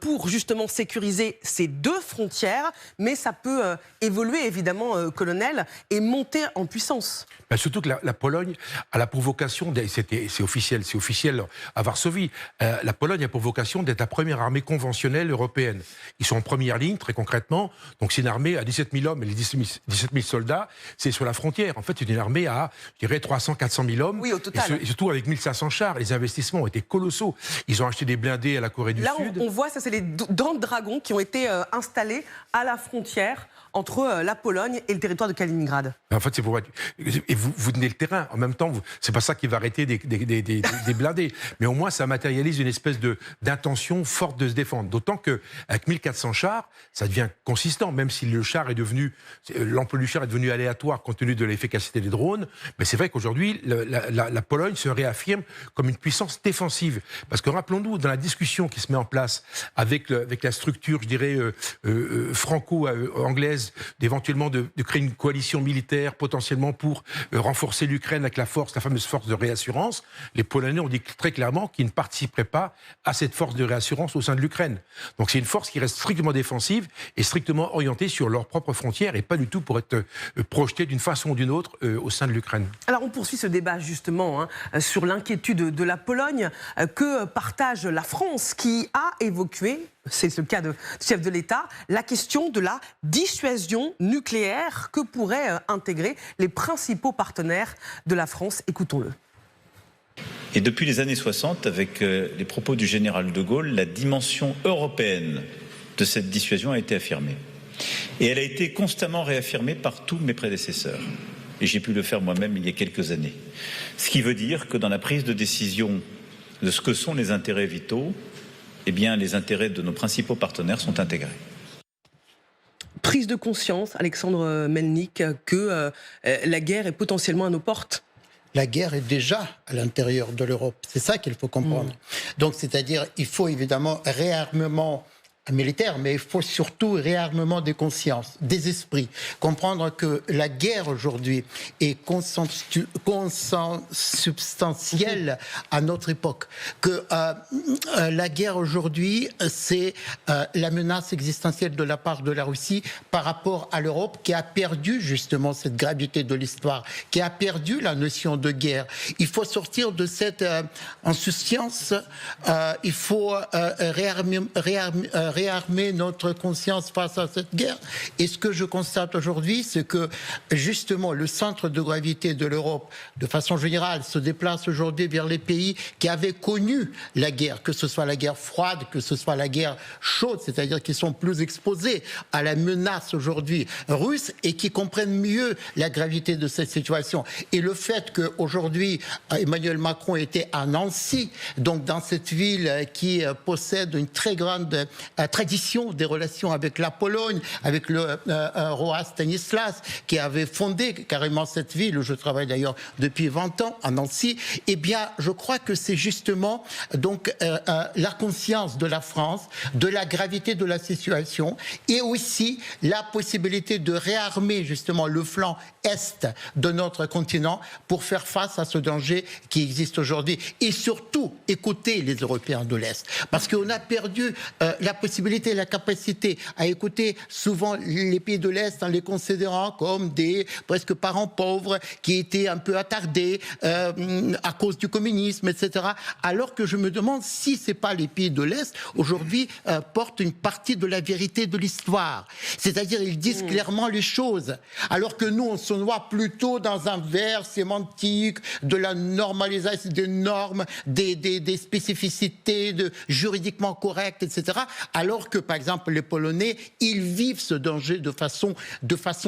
pour justement sécuriser ces deux frontières, mais ça peut évoluer évidemment, colonel, et monter en puissance. Ben surtout que la Pologne a la provocation, c'est officiel à Varsovie, la Pologne a pour vocation d'être la première armée conventionnelle européenne. Ils sont en première ligne, très concrètement, donc c'est une armée à 17 000 hommes, et les 17 000 soldats, c'est sur la frontière. En fait, c'est une armée à, je dirais, 300-400 000 hommes, oui, au total. Et surtout avec 1500 chars. Les investissements ont été colossaux. Ils ont acheté des blindés à la Corée du Sud. Là, on voit, ça c'est les dents de dragon qui ont été installés à la frontière entre la Pologne et le territoire de Kaliningrad. En fait, c'est pour... Et vous tenez le terrain. En même temps, c'est pas ça qui va arrêter des blindés. Mais au moins, ça matérialise une espèce d'intention forte de se défendre. D'autant qu'avec 1400 chars, ça devient consistant, même si l'emploi du char est devenu aléatoire compte tenu de l'efficacité des drones. Mais c'est vrai qu'aujourd'hui, la Pologne se réaffirme comme une puissance défensive. Parce que rappelons-nous, dans la discussion qui se met en place avec la structure, je dirais, franco-anglaise, d'éventuellement de créer une coalition militaire potentiellement pour renforcer l'Ukraine avec la fameuse force de réassurance, les Polonais ont dit très clairement qu'ils ne participeraient pas à cette force de réassurance au sein de l'Ukraine. Donc c'est une force qui reste strictement défensive et strictement orientée sur leurs propres frontières et pas du tout pour être projetée d'une façon ou d'une autre au sein de l'Ukraine. Alors on poursuit ce débat justement sur l'inquiétude de la Pologne que partage la France qui a évoqué, c'est le cas du chef de l'État, la question de la dissuasion nucléaire que pourraient intégrer les principaux partenaires de la France. Écoutons-le. Et depuis les années 60, avec les propos du général de Gaulle, la dimension européenne de cette dissuasion a été affirmée. Et elle a été constamment réaffirmée par tous mes prédécesseurs. Et j'ai pu le faire moi-même il y a quelques années. Ce qui veut dire que dans la prise de décision de ce que sont les intérêts vitaux, eh bien, les intérêts de nos principaux partenaires sont intégrés. Prise de conscience, Alexandre Melnik, que la guerre est potentiellement à nos portes. La guerre est déjà à l'intérieur de l'Europe. C'est ça qu'il faut comprendre. Donc, c'est-à-dire, il faut évidemment réarmement militaire, mais il faut surtout réarmement des consciences, des esprits. Comprendre que la guerre aujourd'hui est consubstantielle à notre époque. Que la guerre aujourd'hui, c'est la menace existentielle de la part de la Russie par rapport à l'Europe qui a perdu justement cette gravité de l'histoire, qui a perdu la notion de guerre. Il faut sortir de cette insouciance, il faut réarmer notre conscience face à cette guerre. Et ce que je constate aujourd'hui, c'est que justement le centre de gravité de l'Europe, de façon générale, se déplace aujourd'hui vers les pays qui avaient connu la guerre, que ce soit la guerre froide, que ce soit la guerre chaude, c'est-à-dire qui sont plus exposés à la menace aujourd'hui russe et qui comprennent mieux la gravité de cette situation. Et le fait qu'aujourd'hui Emmanuel Macron était à Nancy, donc dans cette ville qui possède une très grande tradition des relations avec la Pologne, avec le roi Stanislas, qui avait fondé carrément cette ville, où je travaille d'ailleurs depuis 20 ans, à Nancy, eh bien, je crois que c'est justement donc la conscience de la France, de la gravité de la situation, et aussi la possibilité de réarmer justement le flanc est de notre continent pour faire face à ce danger qui existe aujourd'hui. Et surtout, écouter les Européens de l'Est. Parce qu'on a perdu la possibilité, la capacité à écouter souvent les pays de l'Est en les considérant comme des presque parents pauvres qui étaient un peu attardés à cause du communisme, etc. Alors que je me demande si c'est pas les pays de l'Est aujourd'hui portent une partie de la vérité de l'histoire. C'est-à-dire ils disent clairement les choses. Alors que nous, on se noie plutôt dans un verre sémantique de la normalisation des normes, des spécificités juridiquement correctes, etc. Alors que, par exemple, les Polonais, ils vivent ce danger de façon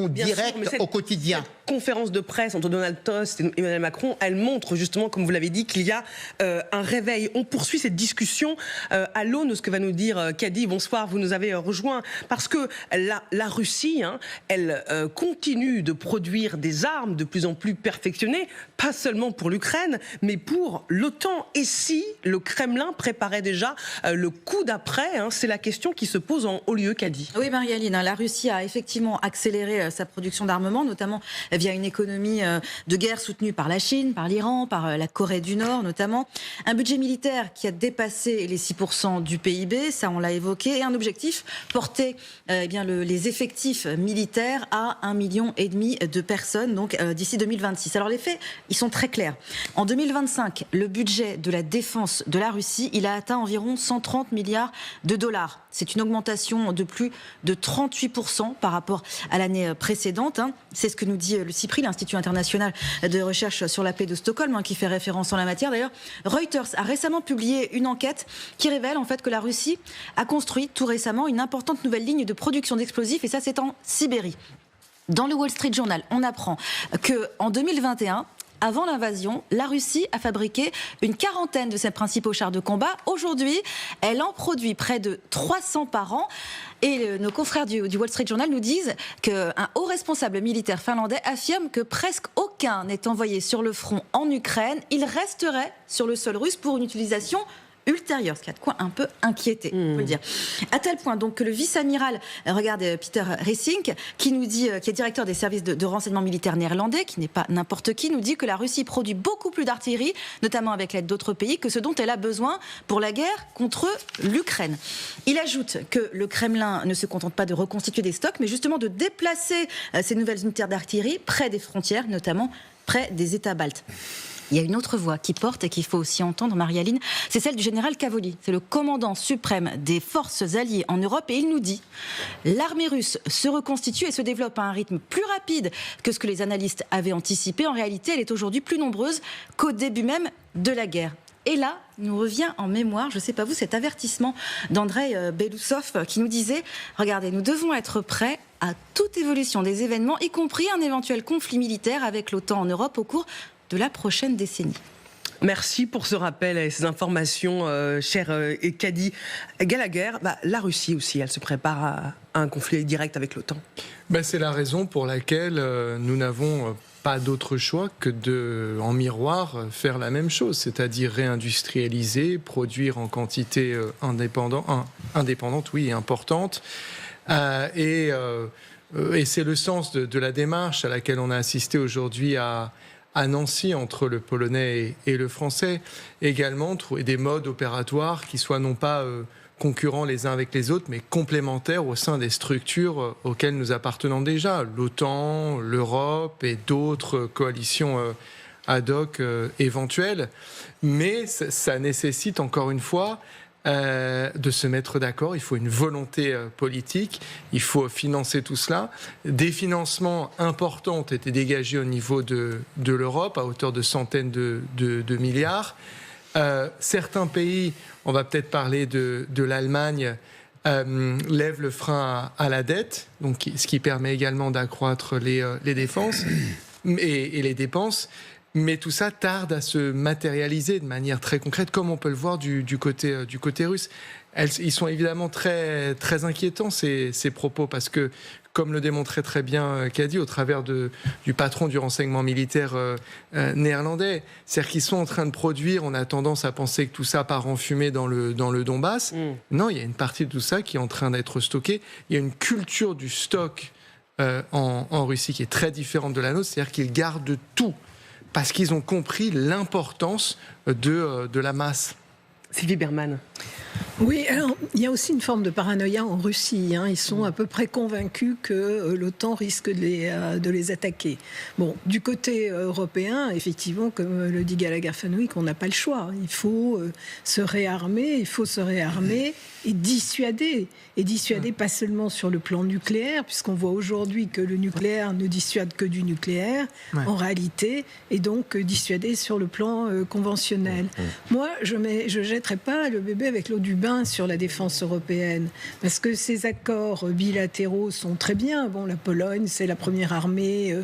directe au quotidien. Cette conférence de presse entre Donald Tusk et Emmanuel Macron, elle montre justement, comme vous l'avez dit, qu'il y a un réveil. On poursuit cette discussion à l'aune de ce que va nous dire Kadi. Bonsoir, vous nous avez rejoint. Parce que la Russie, elle continue de produire des armes de plus en plus perfectionnées, pas seulement pour l'Ukraine, mais pour l'OTAN. Et si le Kremlin préparait déjà le coup d'après, c'est la question qui se pose en haut lieu, Kadi. Oui, Marie-Aline, la Russie a effectivement accéléré sa production d'armement, notamment via une économie de guerre soutenue par la Chine, par l'Iran, par la Corée du Nord notamment. Un budget militaire qui a dépassé les 6% du PIB, ça on l'a évoqué, et un objectif porter les effectifs militaires à 1,5 million de personnes, donc d'ici 2026. Alors les faits, ils sont très clairs. En 2025, le budget de la défense de la Russie, il a atteint environ 130 milliards de dollars. C'est une augmentation de plus de 38% par rapport à l'année précédente. C'est ce que nous dit le CIPRI, l'Institut international de recherche sur la paix de Stockholm, qui fait référence en la matière. D'ailleurs, Reuters a récemment publié une enquête qui révèle en fait que la Russie a construit tout récemment une importante nouvelle ligne de production d'explosifs, et ça c'est en Sibérie. Dans le Wall Street Journal, on apprend qu'en 2021, avant l'invasion, la Russie a fabriqué une quarantaine de ses principaux chars de combat. Aujourd'hui, elle en produit près de 300 par an. Et nos confrères du Wall Street Journal nous disent qu'un haut responsable militaire finlandais affirme que presque aucun n'est envoyé sur le front en Ukraine. Il resterait sur le sol russe pour une utilisation ultérieure, ce qui a de quoi un peu inquiéter, on peut le dire. À tel point donc que le vice-amiral, regardez Peter Rissink, qui nous dit, qui est directeur des services de renseignement militaire néerlandais, qui n'est pas n'importe qui, nous dit que la Russie produit beaucoup plus d'artillerie, notamment avec l'aide d'autres pays, que ce dont elle a besoin pour la guerre contre l'Ukraine. Il ajoute que le Kremlin ne se contente pas de reconstituer des stocks, mais justement de déplacer ces nouvelles unités d'artillerie près des frontières, notamment près des États baltes. Il y a une autre voix qui porte et qu'il faut aussi entendre, Marie-Aline, c'est celle du général Cavoli. C'est le commandant suprême des forces alliées en Europe, et il nous dit « L'armée russe se reconstitue et se développe à un rythme plus rapide que ce que les analystes avaient anticipé. En réalité, elle est aujourd'hui plus nombreuse qu'au début même de la guerre. » Et là, nous revient en mémoire, je ne sais pas vous, cet avertissement d'Andrei Belousov qui nous disait « Regardez, nous devons être prêts à toute évolution des événements, y compris un éventuel conflit militaire avec l'OTAN en Europe au cours de la prochaine décennie. » Merci pour ce rappel et ces informations, cher Kadi Gallagher. La Russie aussi, elle se prépare à un conflit direct avec l'OTAN. C'est la raison pour laquelle nous n'avons pas d'autre choix que de, en miroir, faire la même chose, c'est-à-dire réindustrialiser, produire en quantité indépendante, oui, et importante. Et c'est le sens de la démarche à laquelle on a assisté aujourd'hui à Nancy entre le polonais et le français. Également, trouver des modes opératoires qui soient non pas concurrents les uns avec les autres, mais complémentaires au sein des structures auxquelles nous appartenons déjà, l'OTAN, l'Europe et d'autres coalitions ad hoc éventuelles. Mais ça nécessite encore une fois de se mettre d'accord. Il faut une volonté politique, il faut financer tout cela. Des financements importants ont été dégagés au niveau de l'Europe à hauteur de centaines de milliards. Certains pays, on va peut-être parler de l'Allemagne, lèvent le frein à la dette, donc ce qui permet également d'accroître les défenses et les dépenses. Mais tout ça tarde à se matérialiser de manière très concrète, comme on peut le voir du côté russe. Ils sont évidemment très, très inquiétants, ces propos, parce que, comme le démontrait très bien Kadi, au travers du patron du renseignement militaire néerlandais, c'est-à-dire qu'ils sont en train de produire, on a tendance à penser que tout ça part en fumée dans le Donbass. Non, il y a une partie de tout ça qui est en train d'être stocké. Il y a une culture du stock en Russie qui est très différente de la nôtre, c'est-à-dire qu'ils gardent tout, parce qu'ils ont compris l'importance de la masse. Sylvie Berman. Oui, alors il y a aussi une forme de paranoïa en Russie. Ils sont à peu près convaincus que l'OTAN risque de les attaquer. Bon, du côté européen, effectivement, comme le dit Gallagher Fenwick, on n'a pas le choix. Il faut se réarmer, et dissuader. Et dissuader pas seulement sur le plan nucléaire, puisqu'on voit aujourd'hui que le nucléaire ne dissuade que du nucléaire, en réalité, et donc dissuader sur le plan conventionnel. Moi, je jetterai pas le bébé avec l'eau du bain sur la défense européenne, parce que ces accords bilatéraux sont très bien. Bon, la Pologne, c'est la première armée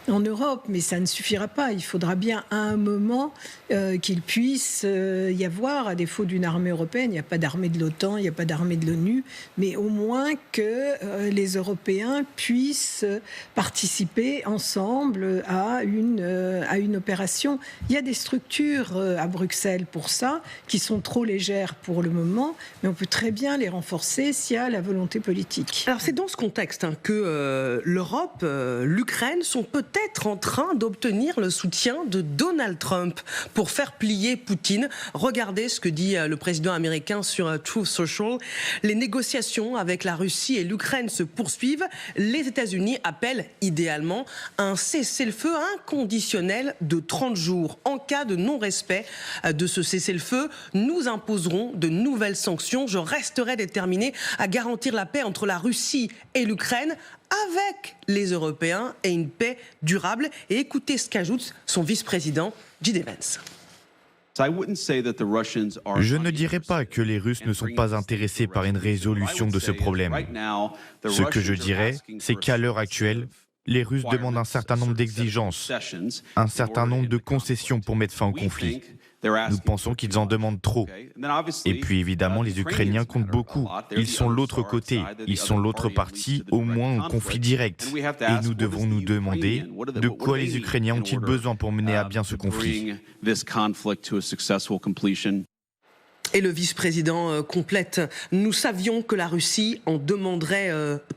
en Europe, mais ça ne suffira pas. Il faudra bien à un moment qu'il puisse y avoir, à défaut d'une armée européenne, il n'y a pas d'armée de l'OTAN, il n'y a pas d'armée de l'ONU, mais au moins que les Européens puissent participer ensemble à une opération. Il y a des structures à Bruxelles pour ça, qui sont trop légères pour le moment, mais on peut très bien les renforcer s'il y a la volonté politique. Alors c'est dans ce contexte que l'Europe, l'Ukraine sont peut-être en train d'obtenir le soutien de Donald Trump pour faire plier Poutine. Regardez ce que dit le président américain sur Truth Social. Les négociations avec la Russie et l'Ukraine se poursuivent. Les États-Unis appellent idéalement un cessez-le-feu inconditionnel de 30 jours. En cas de non-respect de ce cessez-le-feu, nous imposerons de nouvelles sanctions. Je resterai déterminé à garantir la paix entre la Russie et l'Ukraine avec les Européens et une paix durable. Et écoutez ce qu'ajoute son vice-président, J.D. Vance. Je ne dirais pas que les Russes ne sont pas intéressés par une résolution de ce problème. Ce que je dirais, c'est qu'à l'heure actuelle, les Russes demandent un certain nombre d'exigences, un certain nombre de concessions pour mettre fin au conflit. Nous pensons qu'ils en demandent trop. Et puis évidemment, les Ukrainiens comptent beaucoup. Ils sont l'autre côté, ils sont l'autre partie, au moins au conflit direct. Et nous devons nous demander de quoi les Ukrainiens ont-ils besoin pour mener à bien ce conflit. Et le vice-président complète. Nous savions que la Russie en demanderait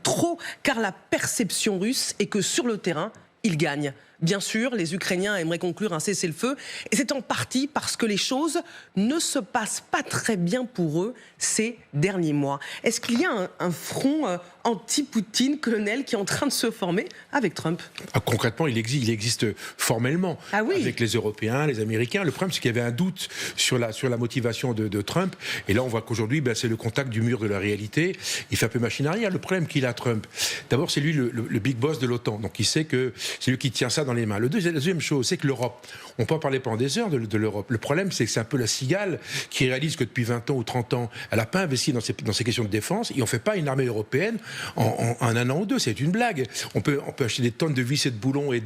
trop, car la perception russe est que sur le terrain, ils gagnent. Bien sûr, les Ukrainiens aimeraient conclure un cessez-le-feu, et c'est en partie parce que les choses ne se passent pas très bien pour eux ces derniers mois. Est-ce qu'il y a un front anti-Poutine, colonel, qui est en train de se former avec Trump ? Concrètement, il existe formellement avec les Européens, les Américains. Le problème, c'est qu'il y avait un doute sur la motivation de Trump, et là, on voit qu'aujourd'hui, c'est le contact du mur de la réalité. Il fait un peu machine arrière. Le problème qu'il a, Trump, d'abord, c'est lui le big boss de l'OTAN, donc il sait que c'est lui qui tient ça dans les mains. La deuxième chose, c'est que l'Europe, on peut en parler pendant des heures de l'Europe. Le problème, c'est que c'est un peu la cigale qui réalise que depuis 20 ans ou 30 ans, elle n'a pas investi dans ces questions de défense, et on ne fait pas une armée européenne en un an ou deux. C'est une blague. On peut acheter des tonnes de vis et de boulons, et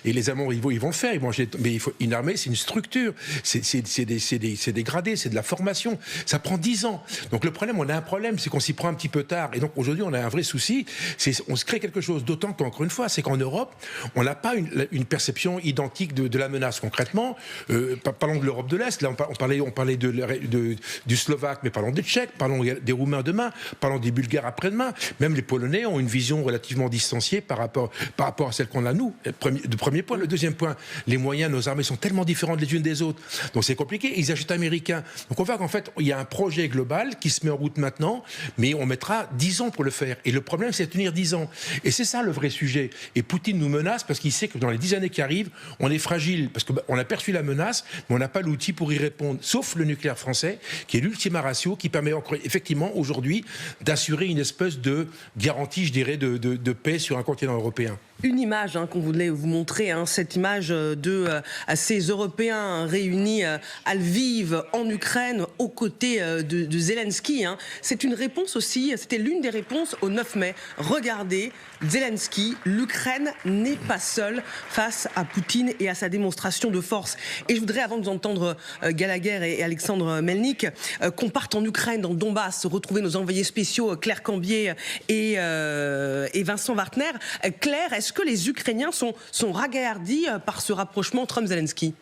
les Allemands, ils vont le faire. Mais il faut une armée, c'est une structure. C'est des gradés, c'est de la formation. Ça prend 10 ans. Donc le problème, on a un problème, c'est qu'on s'y prend un petit peu tard. Et donc aujourd'hui, on a un vrai souci. On se crée quelque chose. D'autant qu'encore une fois, c'est qu'en Europe, on n'a pas une perception identique de la menace. Concrètement, parlons de l'Europe de l'Est. Là, on parlait du Slovaque, mais parlons des Tchèques, parlons des Roumains demain, parlons des Bulgares après-demain. Même les Polonais ont une vision relativement distanciée par rapport à celle qu'on a nous. Le premier point. Le deuxième point, les moyens, nos armées sont tellement différentes les unes des autres. Donc c'est compliqué. Ils achètent américains. Donc on voit qu'en fait, il y a un projet global qui se met en route maintenant, mais on mettra 10 ans pour le faire. Et le problème, c'est de tenir 10 ans. Et c'est ça le vrai sujet. Et Poutine nous menace parce qu'il sait que dans les 10 années qui arrivent, on est fragile, parce qu'on a perçu la menace, mais on n'a pas l'outil pour y répondre, sauf le nucléaire français, qui est l'ultima ratio, qui permet effectivement aujourd'hui d'assurer une espèce de garantie, je dirais, de paix sur un continent européen. Une image qu'on voulait vous montrer, cette image de ces Européens réunis à Lviv, en Ukraine, aux côtés de Zelensky. C'est une réponse aussi, c'était l'une des réponses au 9 mai. Regardez, Zelensky, l'Ukraine n'est pas seule face à Poutine et à sa démonstration de force. Et je voudrais, avant de vous entendre Gallagher et Alexandre Melnik, qu'on parte en Ukraine, dans le Donbass, retrouver nos envoyés spéciaux Claire Cambier et Vincent Wartner. Claire, est-ce que les Ukrainiens sont ragaillardis par ce rapprochement Trump-Zelensky ?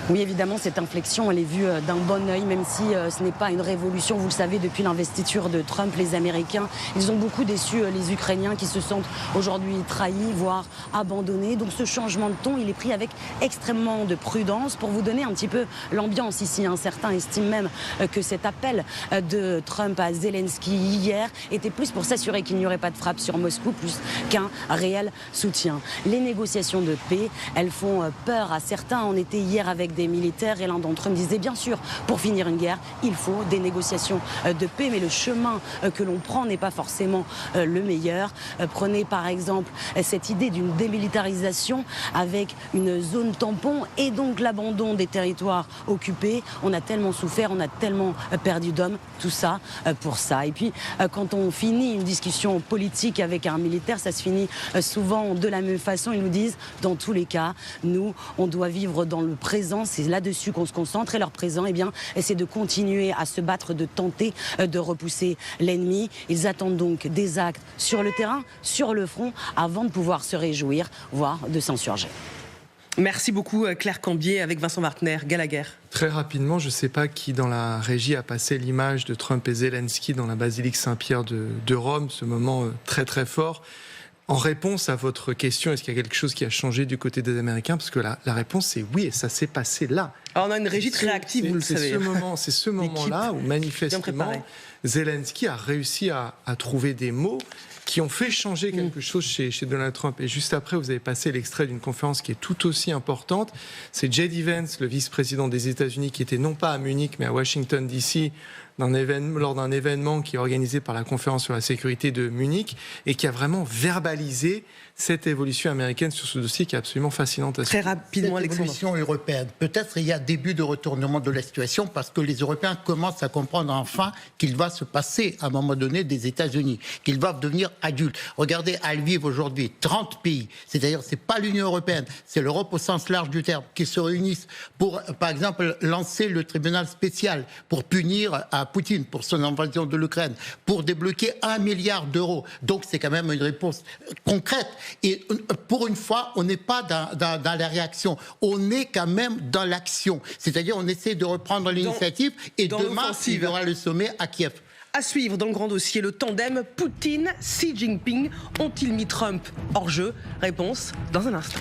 Oui, évidemment, cette inflexion, elle est vue d'un bon œil, même si ce n'est pas une révolution. Vous le savez, depuis l'investiture de Trump, les Américains, ils ont beaucoup déçu les Ukrainiens qui se sentent aujourd'hui trahis, voire abandonnés. Donc ce changement de ton, il est pris avec extrêmement de prudence. Pour vous donner un petit peu l'ambiance ici, certains estiment même que cet appel de Trump à Zelensky hier était plus pour s'assurer qu'il n'y aurait pas de frappe sur Moscou, plus qu'un réel soutien. Les négociations de paix, elles font peur à certains. On était hier avec des militaires et l'un d'entre eux me disait bien sûr, pour finir une guerre, il faut des négociations de paix, mais le chemin que l'on prend n'est pas forcément le meilleur. Prenez par exemple cette idée d'une démilitarisation avec une zone tampon et donc l'abandon des territoires occupés. On a tellement souffert, on a tellement perdu d'hommes, tout ça pour ça. Et puis quand on finit une discussion politique avec un militaire, ça se finit souvent de la même façon. Ils nous disent, dans tous les cas, nous, on doit vivre dans le présent. C'est là-dessus qu'on se concentre et leur présent, c'est de continuer à se battre, de tenter de repousser l'ennemi. Ils attendent donc des actes sur le terrain, sur le front, avant de pouvoir se réjouir, voire de s'insurger. Merci beaucoup Claire Cambier avec Vincent Martner. Gallagher. Très rapidement, je ne sais pas qui dans la régie a passé l'image de Trump et Zelensky dans la basilique Saint-Pierre de Rome, ce moment très très fort. En réponse à votre question, est-ce qu'il y a quelque chose qui a changé du côté des Américains? Parce que la réponse est oui, et ça s'est passé là. Alors on a une régie très réactive, vous le savez. C'est ce moment-là où manifestement Zelensky a réussi à trouver des mots qui ont fait changer quelque chose chez Donald Trump. Et juste après, vous avez passé l'extrait d'une conférence qui est tout aussi importante. C'est J.D. Vance, le vice-président des États-Unis, qui était non pas à Munich, mais à Washington, D.C., lors d'un événement qui est organisé par la conférence sur la sécurité de Munich, et qui a vraiment verbalisé cette évolution américaine sur ce dossier qui est absolument fascinante. Très rapidement, cette évolution européenne. Peut-être il y a début de retournement de la situation parce que les Européens commencent à comprendre enfin qu'il va se passer à un moment donné des États-Unis, qu'ils doivent devenir adultes. Regardez à Lviv aujourd'hui, 30 pays, c'est-à-dire c'est pas l'Union européenne, c'est l'Europe au sens large du terme, qui se réunissent pour, par exemple, lancer le tribunal spécial pour punir à Poutine pour son invasion de l'Ukraine, pour débloquer 1 milliard d'euros. Donc c'est quand même une réponse concrète. Et pour une fois, on n'est pas dans la réaction, on est quand même dans l'action. C'est-à-dire on essaie de reprendre l'initiative et demain, il y aura le sommet à Kiev. À suivre dans le grand dossier, le tandem Poutine-Xi Jinping. Ont-ils mis Trump hors jeu? Réponse dans un instant.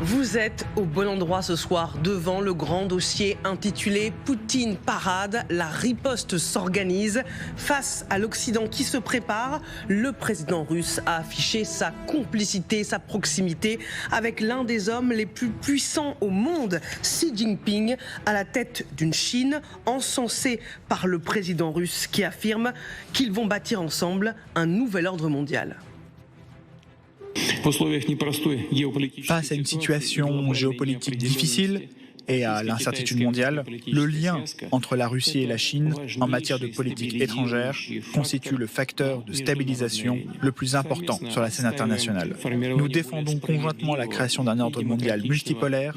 Vous êtes au bon endroit ce soir, devant le grand dossier intitulé « Poutine parade, la riposte s'organise ». Face à l'Occident qui se prépare, le président russe a affiché sa complicité, sa proximité avec l'un des hommes les plus puissants au monde, Xi Jinping, à la tête d'une Chine encensée par le président russe qui affirme qu'ils vont bâtir ensemble un nouvel ordre mondial. Face à une situation géopolitique difficile et à l'incertitude mondiale, le lien entre la Russie et la Chine en matière de politique étrangère constitue le facteur de stabilisation le plus important sur la scène internationale. Nous défendons conjointement la création d'un ordre mondial multipolaire,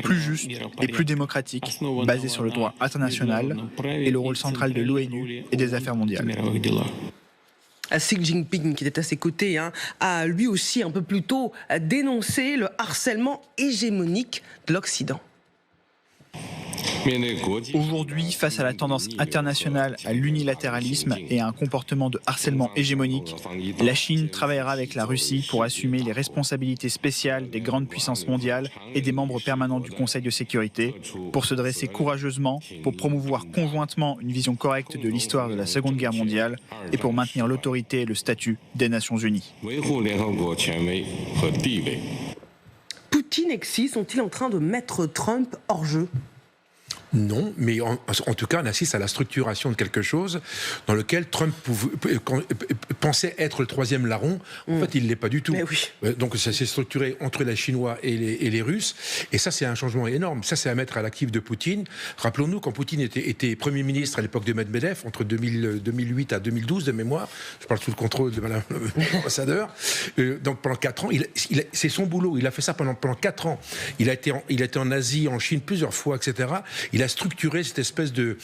plus juste et plus démocratique, basé sur le droit international et le rôle central de l'ONU et des affaires mondiales. Xi Jinping, qui était à ses côtés, a lui aussi un peu plus tôt dénoncé le harcèlement hégémonique de l'Occident. Aujourd'hui, face à la tendance internationale à l'unilatéralisme et à un comportement de harcèlement hégémonique, la Chine travaillera avec la Russie pour assumer les responsabilités spéciales des grandes puissances mondiales et des membres permanents du Conseil de sécurité, pour se dresser courageusement, pour promouvoir conjointement une vision correcte de l'histoire de la Seconde Guerre mondiale et pour maintenir l'autorité et le statut des Nations Unies. Poutine et Xi sont-ils en train de mettre Trump hors jeu ? Non, mais en tout cas, on assiste à la structuration de quelque chose dans lequel Trump pensait être le troisième larron. En fait, il ne l'est pas du tout. Oui. Donc, ça s'est structuré entre les Chinois et les Russes. Et ça, c'est un changement énorme. Ça, c'est à mettre à l'actif de Poutine. Rappelons-nous, quand Poutine était Premier ministre à l'époque de Medvedev, entre 2008 à 2012 de mémoire, je parle sous le contrôle de Madame l'ambassadeur, donc pendant 4 ans, c'est son boulot. Il a fait ça pendant 4 ans. Il a été en Asie, en Chine plusieurs fois, etc. Il a structuré cette espèce de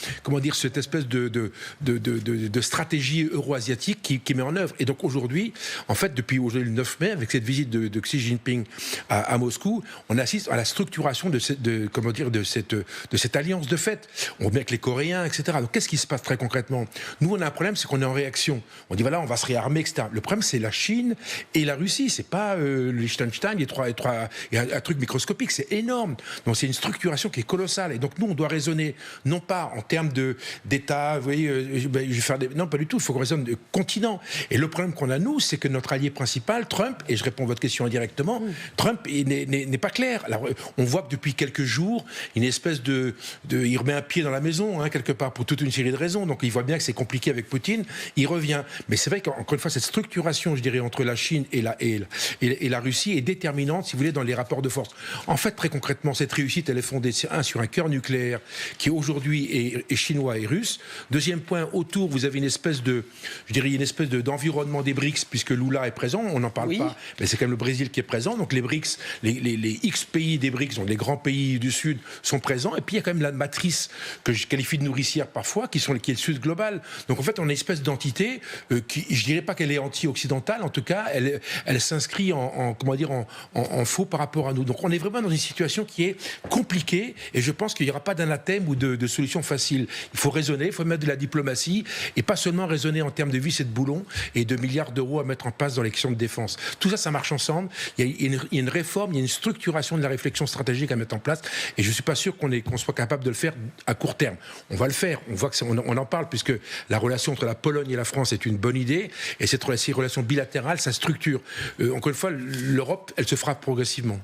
stratégie euro-asiatique qui met en œuvre. Et donc aujourd'hui, en fait, depuis aujourd'hui le 9 mai, avec cette visite de Xi Jinping à Moscou, on assiste à la structuration de cette alliance de fait. On met avec les Coréens, etc. Donc qu'est-ce qui se passe très concrètement? Nous, on a un problème, c'est qu'on est en réaction. On dit voilà, on va se réarmer, etc. Le problème, c'est la Chine et la Russie. C'est pas le Liechtenstein, il y a un truc microscopique, c'est énorme. Donc c'est une structuration qui est colossale. Et donc nous, on doit raisonner non pas en termes d'État, vous voyez, je vais faire non, pas du tout, il faut qu'on raisonne de continent. Et le problème qu'on a, nous, c'est que notre allié principal, Trump, et je réponds à votre question indirectement, Trump n'est pas clair. Alors, on voit que depuis quelques jours, une espèce il remet un pied dans la maison, quelque part, pour toute une série de raisons. Donc, il voit bien que c'est compliqué avec Poutine, il revient. Mais c'est vrai qu'encore une fois, cette structuration, je dirais, entre la Chine et la Russie est déterminante, si vous voulez, dans les rapports de force. En fait, très concrètement, cette réussite, elle est fondée, sur un cœur nucléaire nucléaire qui aujourd'hui est chinois et russe. Deuxième point, autour, vous avez une espèce d'environnement des BRICS, puisque Lula est présent, on n'en parle pas, mais c'est quand même le Brésil qui est présent. Donc les BRICS, les X pays des BRICS, donc les grands pays du Sud, sont présents. Et puis il y a quand même la matrice que je qualifie de nourricière parfois, qui est le Sud global. Donc en fait, on a une espèce d'entité qui, je dirais pas qu'elle est anti-occidentale, en tout cas, elle s'inscrit en faux par rapport à nous. Donc on est vraiment dans une situation qui est compliquée, et je pense qu'il n'y aura pas d'anathème ou de solution facile. Il faut raisonner, il faut mettre de la diplomatie, et pas seulement raisonner en termes de vis et de boulons et de milliards d'euros à mettre en place dans les questions de défense. Tout ça, ça marche ensemble. Il y a une réforme, il y a une structuration de la réflexion stratégique à mettre en place, et je ne suis pas sûr qu'on soit capable de le faire à court terme. On va le faire, on voit on en parle, puisque la relation entre la Pologne et la France est une bonne idée, et ces relations bilatérales, ça structure. Encore une fois, l'Europe, elle se fera progressivement.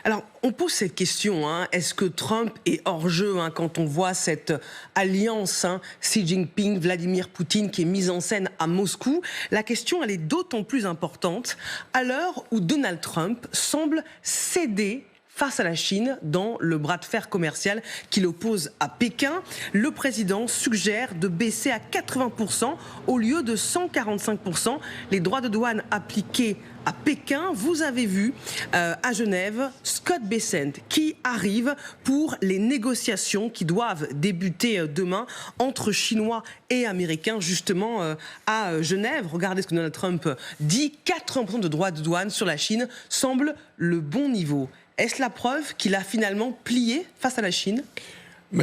Alors, on pose cette question, est-ce que Trump est hors jeu quand on voit cette alliance Xi Jinping, Vladimir Poutine qui est mise en scène à Moscou? La question, elle est d'autant plus importante à l'heure où Donald Trump semble céder face à la Chine dans le bras de fer commercial qui l'oppose à Pékin. Le président suggère de baisser à 80% au lieu de 145% les droits de douane appliqués à Pékin. Vous avez vu à Genève Scott Bessent qui arrive pour les négociations qui doivent débuter demain entre Chinois et Américains justement à Genève. Regardez ce que Donald Trump dit, 80% de droits de douane sur la Chine semble le bon niveau. Est-ce la preuve qu'il a finalement plié face à la Chine ?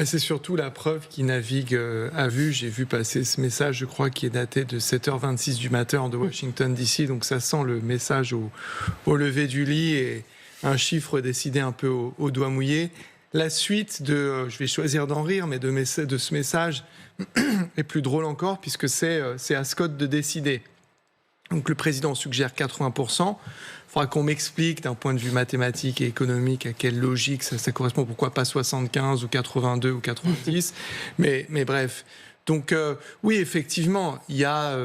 C'est surtout la preuve qu'il navigue à vue. J'ai vu passer ce message, je crois, qui est daté de 7h26 du matin de Washington DC. Donc ça sent le message au lever du lit et un chiffre décidé un peu au doigt mouillé. La suite je vais choisir d'en rire, mais de ce message est plus drôle encore, puisque c'est à Scott de décider. Donc le président suggère 80%. Il faudra qu'on m'explique d'un point de vue mathématique et économique à quelle logique ça correspond, pourquoi pas 75 ou 82 ou 90, mais bref. Donc oui, effectivement, il y a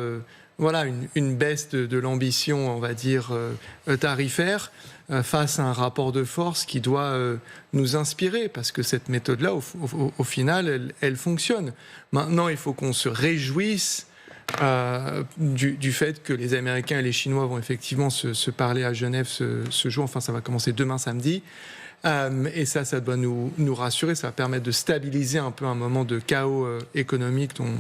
une baisse de l'ambition, on va dire, tarifaire face à un rapport de force qui doit nous inspirer, parce que cette méthode-là, au final, elle fonctionne. Maintenant, il faut qu'on se réjouisse du fait que les Américains et les Chinois vont effectivement se parler à Genève ce jour. Enfin, ça va commencer demain samedi. Et ça doit nous rassurer. Ça va permettre de stabiliser un peu un moment de chaos économique dont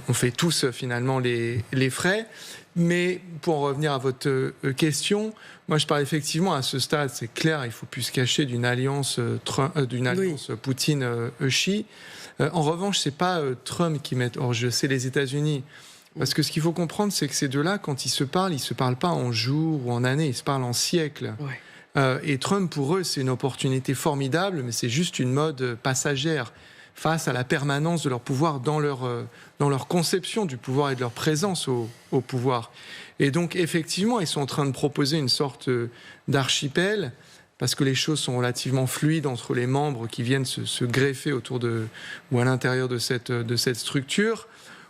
on fait tous finalement les frais. Mais pour en revenir à votre question, moi je parle effectivement à ce stade, c'est clair, il ne faut plus se cacher d'une alliance Poutine-Xi. En revanche, ce n'est pas Trump qui met hors jeu, c'est les États-Unis. Parce que ce qu'il faut comprendre, c'est que ces deux-là, quand ils se parlent pas en jours ou en années, ils se parlent en siècles. Ouais. Et Trump, pour eux, c'est une opportunité formidable, mais c'est juste une mode passagère face à la permanence de leur pouvoir dans leur conception du pouvoir et de leur présence au pouvoir. Et donc, effectivement, ils sont en train de proposer une sorte d'archipel, parce que les choses sont relativement fluides entre les membres qui viennent se greffer autour ou à l'intérieur de cette structure,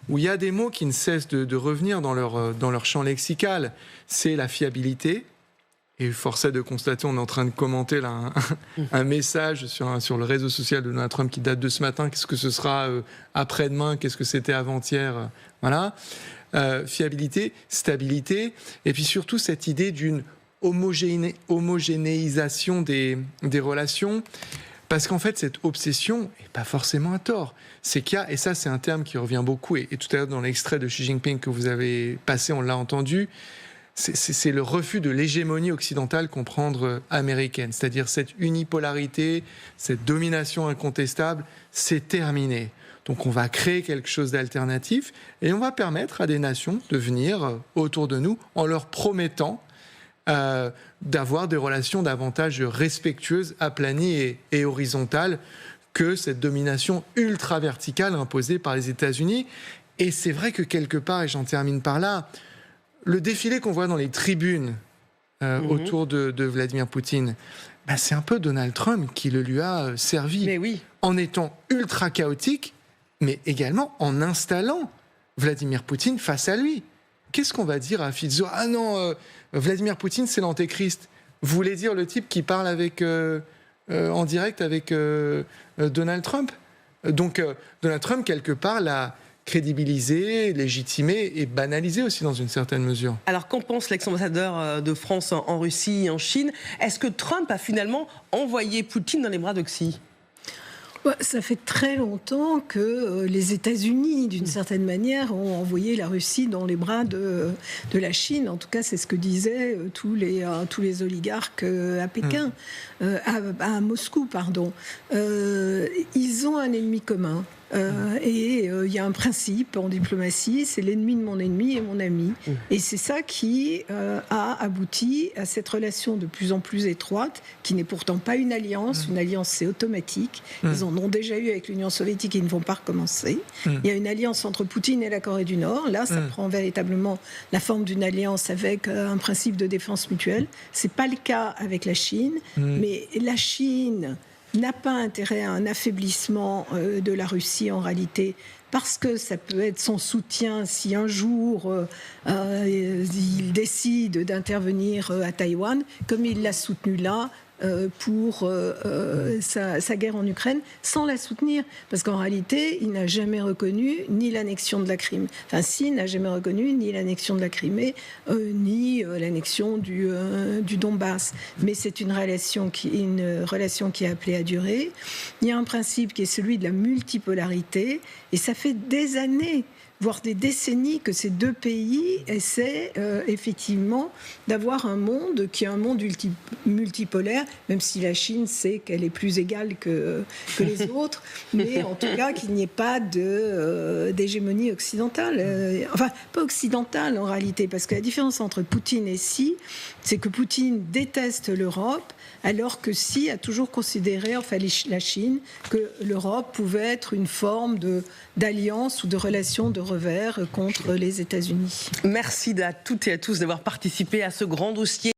où il y a des mots qui ne cessent de revenir dans leur champ lexical. C'est la fiabilité. Et force est de constater, on est en train de commenter là un message sur le réseau social de Donald Trump qui date de ce matin. Qu'est-ce que ce sera après-demain ? Qu'est-ce que c'était avant-hier ? Voilà. Fiabilité, stabilité, et puis surtout cette idée d'une homogénéisation des relations, parce qu'en fait cette obsession n'est pas forcément un tort, c'est qu'il y a, et ça c'est un terme qui revient beaucoup, et tout à l'heure dans l'extrait de Xi Jinping que vous avez passé, on l'a entendu, c'est le refus de l'hégémonie occidentale comprendre américaine, c'est-à-dire cette unipolarité, cette domination incontestable, c'est terminé. Donc on va créer quelque chose d'alternatif et on va permettre à des nations de venir autour de nous en leur promettant d'avoir des relations davantage respectueuses, aplanies et horizontales que cette domination ultra-verticale imposée par les États-Unis. Et c'est vrai que quelque part, et j'en termine par là, le défilé qu'on voit dans les tribunes autour de Vladimir Poutine, c'est un peu Donald Trump qui le lui a servi. Mais oui. En étant ultra chaotique, mais également en installant Vladimir Poutine face à lui. Qu'est-ce qu'on va dire à Fitzgerald ? Ah non, Vladimir Poutine, c'est l'antéchrist. Vous voulez dire le type qui parle avec en direct avec Donald Trump. Donc Donald Trump, quelque part, l'a crédibilisé, légitimé et banalisé aussi dans une certaine mesure. Alors qu'en pense l'ex-ambassadeur de France en Russie et en Chine? Est-ce que Trump a finalement envoyé Poutine dans les bras de Xi? Ça fait très longtemps que les États-Unis, d'une certaine manière, ont envoyé la Russie dans les bras de la Chine. En tout cas, c'est ce que disaient tous les oligarques à Pékin, à Moscou, pardon. Ils ont un ennemi commun. Et il y a un principe en diplomatie, c'est l'ennemi de mon ennemi est mon ami. Et c'est ça qui a abouti à cette relation de plus en plus étroite, qui n'est pourtant pas une alliance. Une alliance, c'est automatique. Ils en ont déjà eu avec l'Union soviétique et ils ne vont pas recommencer. Il y a une alliance entre Poutine et la Corée du Nord. Là, ça prend véritablement la forme d'une alliance avec un principe de défense mutuelle. C'est pas le cas avec la Chine, mais la Chine n'a pas intérêt à un affaiblissement de la Russie en réalité, parce que ça peut être son soutien si un jour il décide d'intervenir à Taïwan, comme il l'a soutenu là pour sa guerre en Ukraine, sans la soutenir, parce qu'en réalité, il n'a jamais reconnu ni l'annexion de la Crimée, enfin si, il n'a jamais reconnu ni l'annexion de la Crimée, ni l'annexion du Donbass. Mais c'est une relation qui est appelée à durer. Il y a un principe qui est celui de la multipolarité, et ça fait des années, voire des décennies, que ces deux pays essaient effectivement d'avoir un monde qui est un monde multipolaire, même si la Chine sait qu'elle est plus égale que les autres, mais en tout cas qu'il n'y ait pas d'hégémonie occidentale. Enfin, pas occidentale en réalité, parce que la différence entre Poutine et Xi, c'est que Poutine déteste l'Europe, alors que Xi a toujours considéré, enfin la Chine, que l'Europe pouvait être une forme d'alliance ou de relation de revers contre les États-Unis. Merci à toutes et à tous d'avoir participé à ce grand dossier.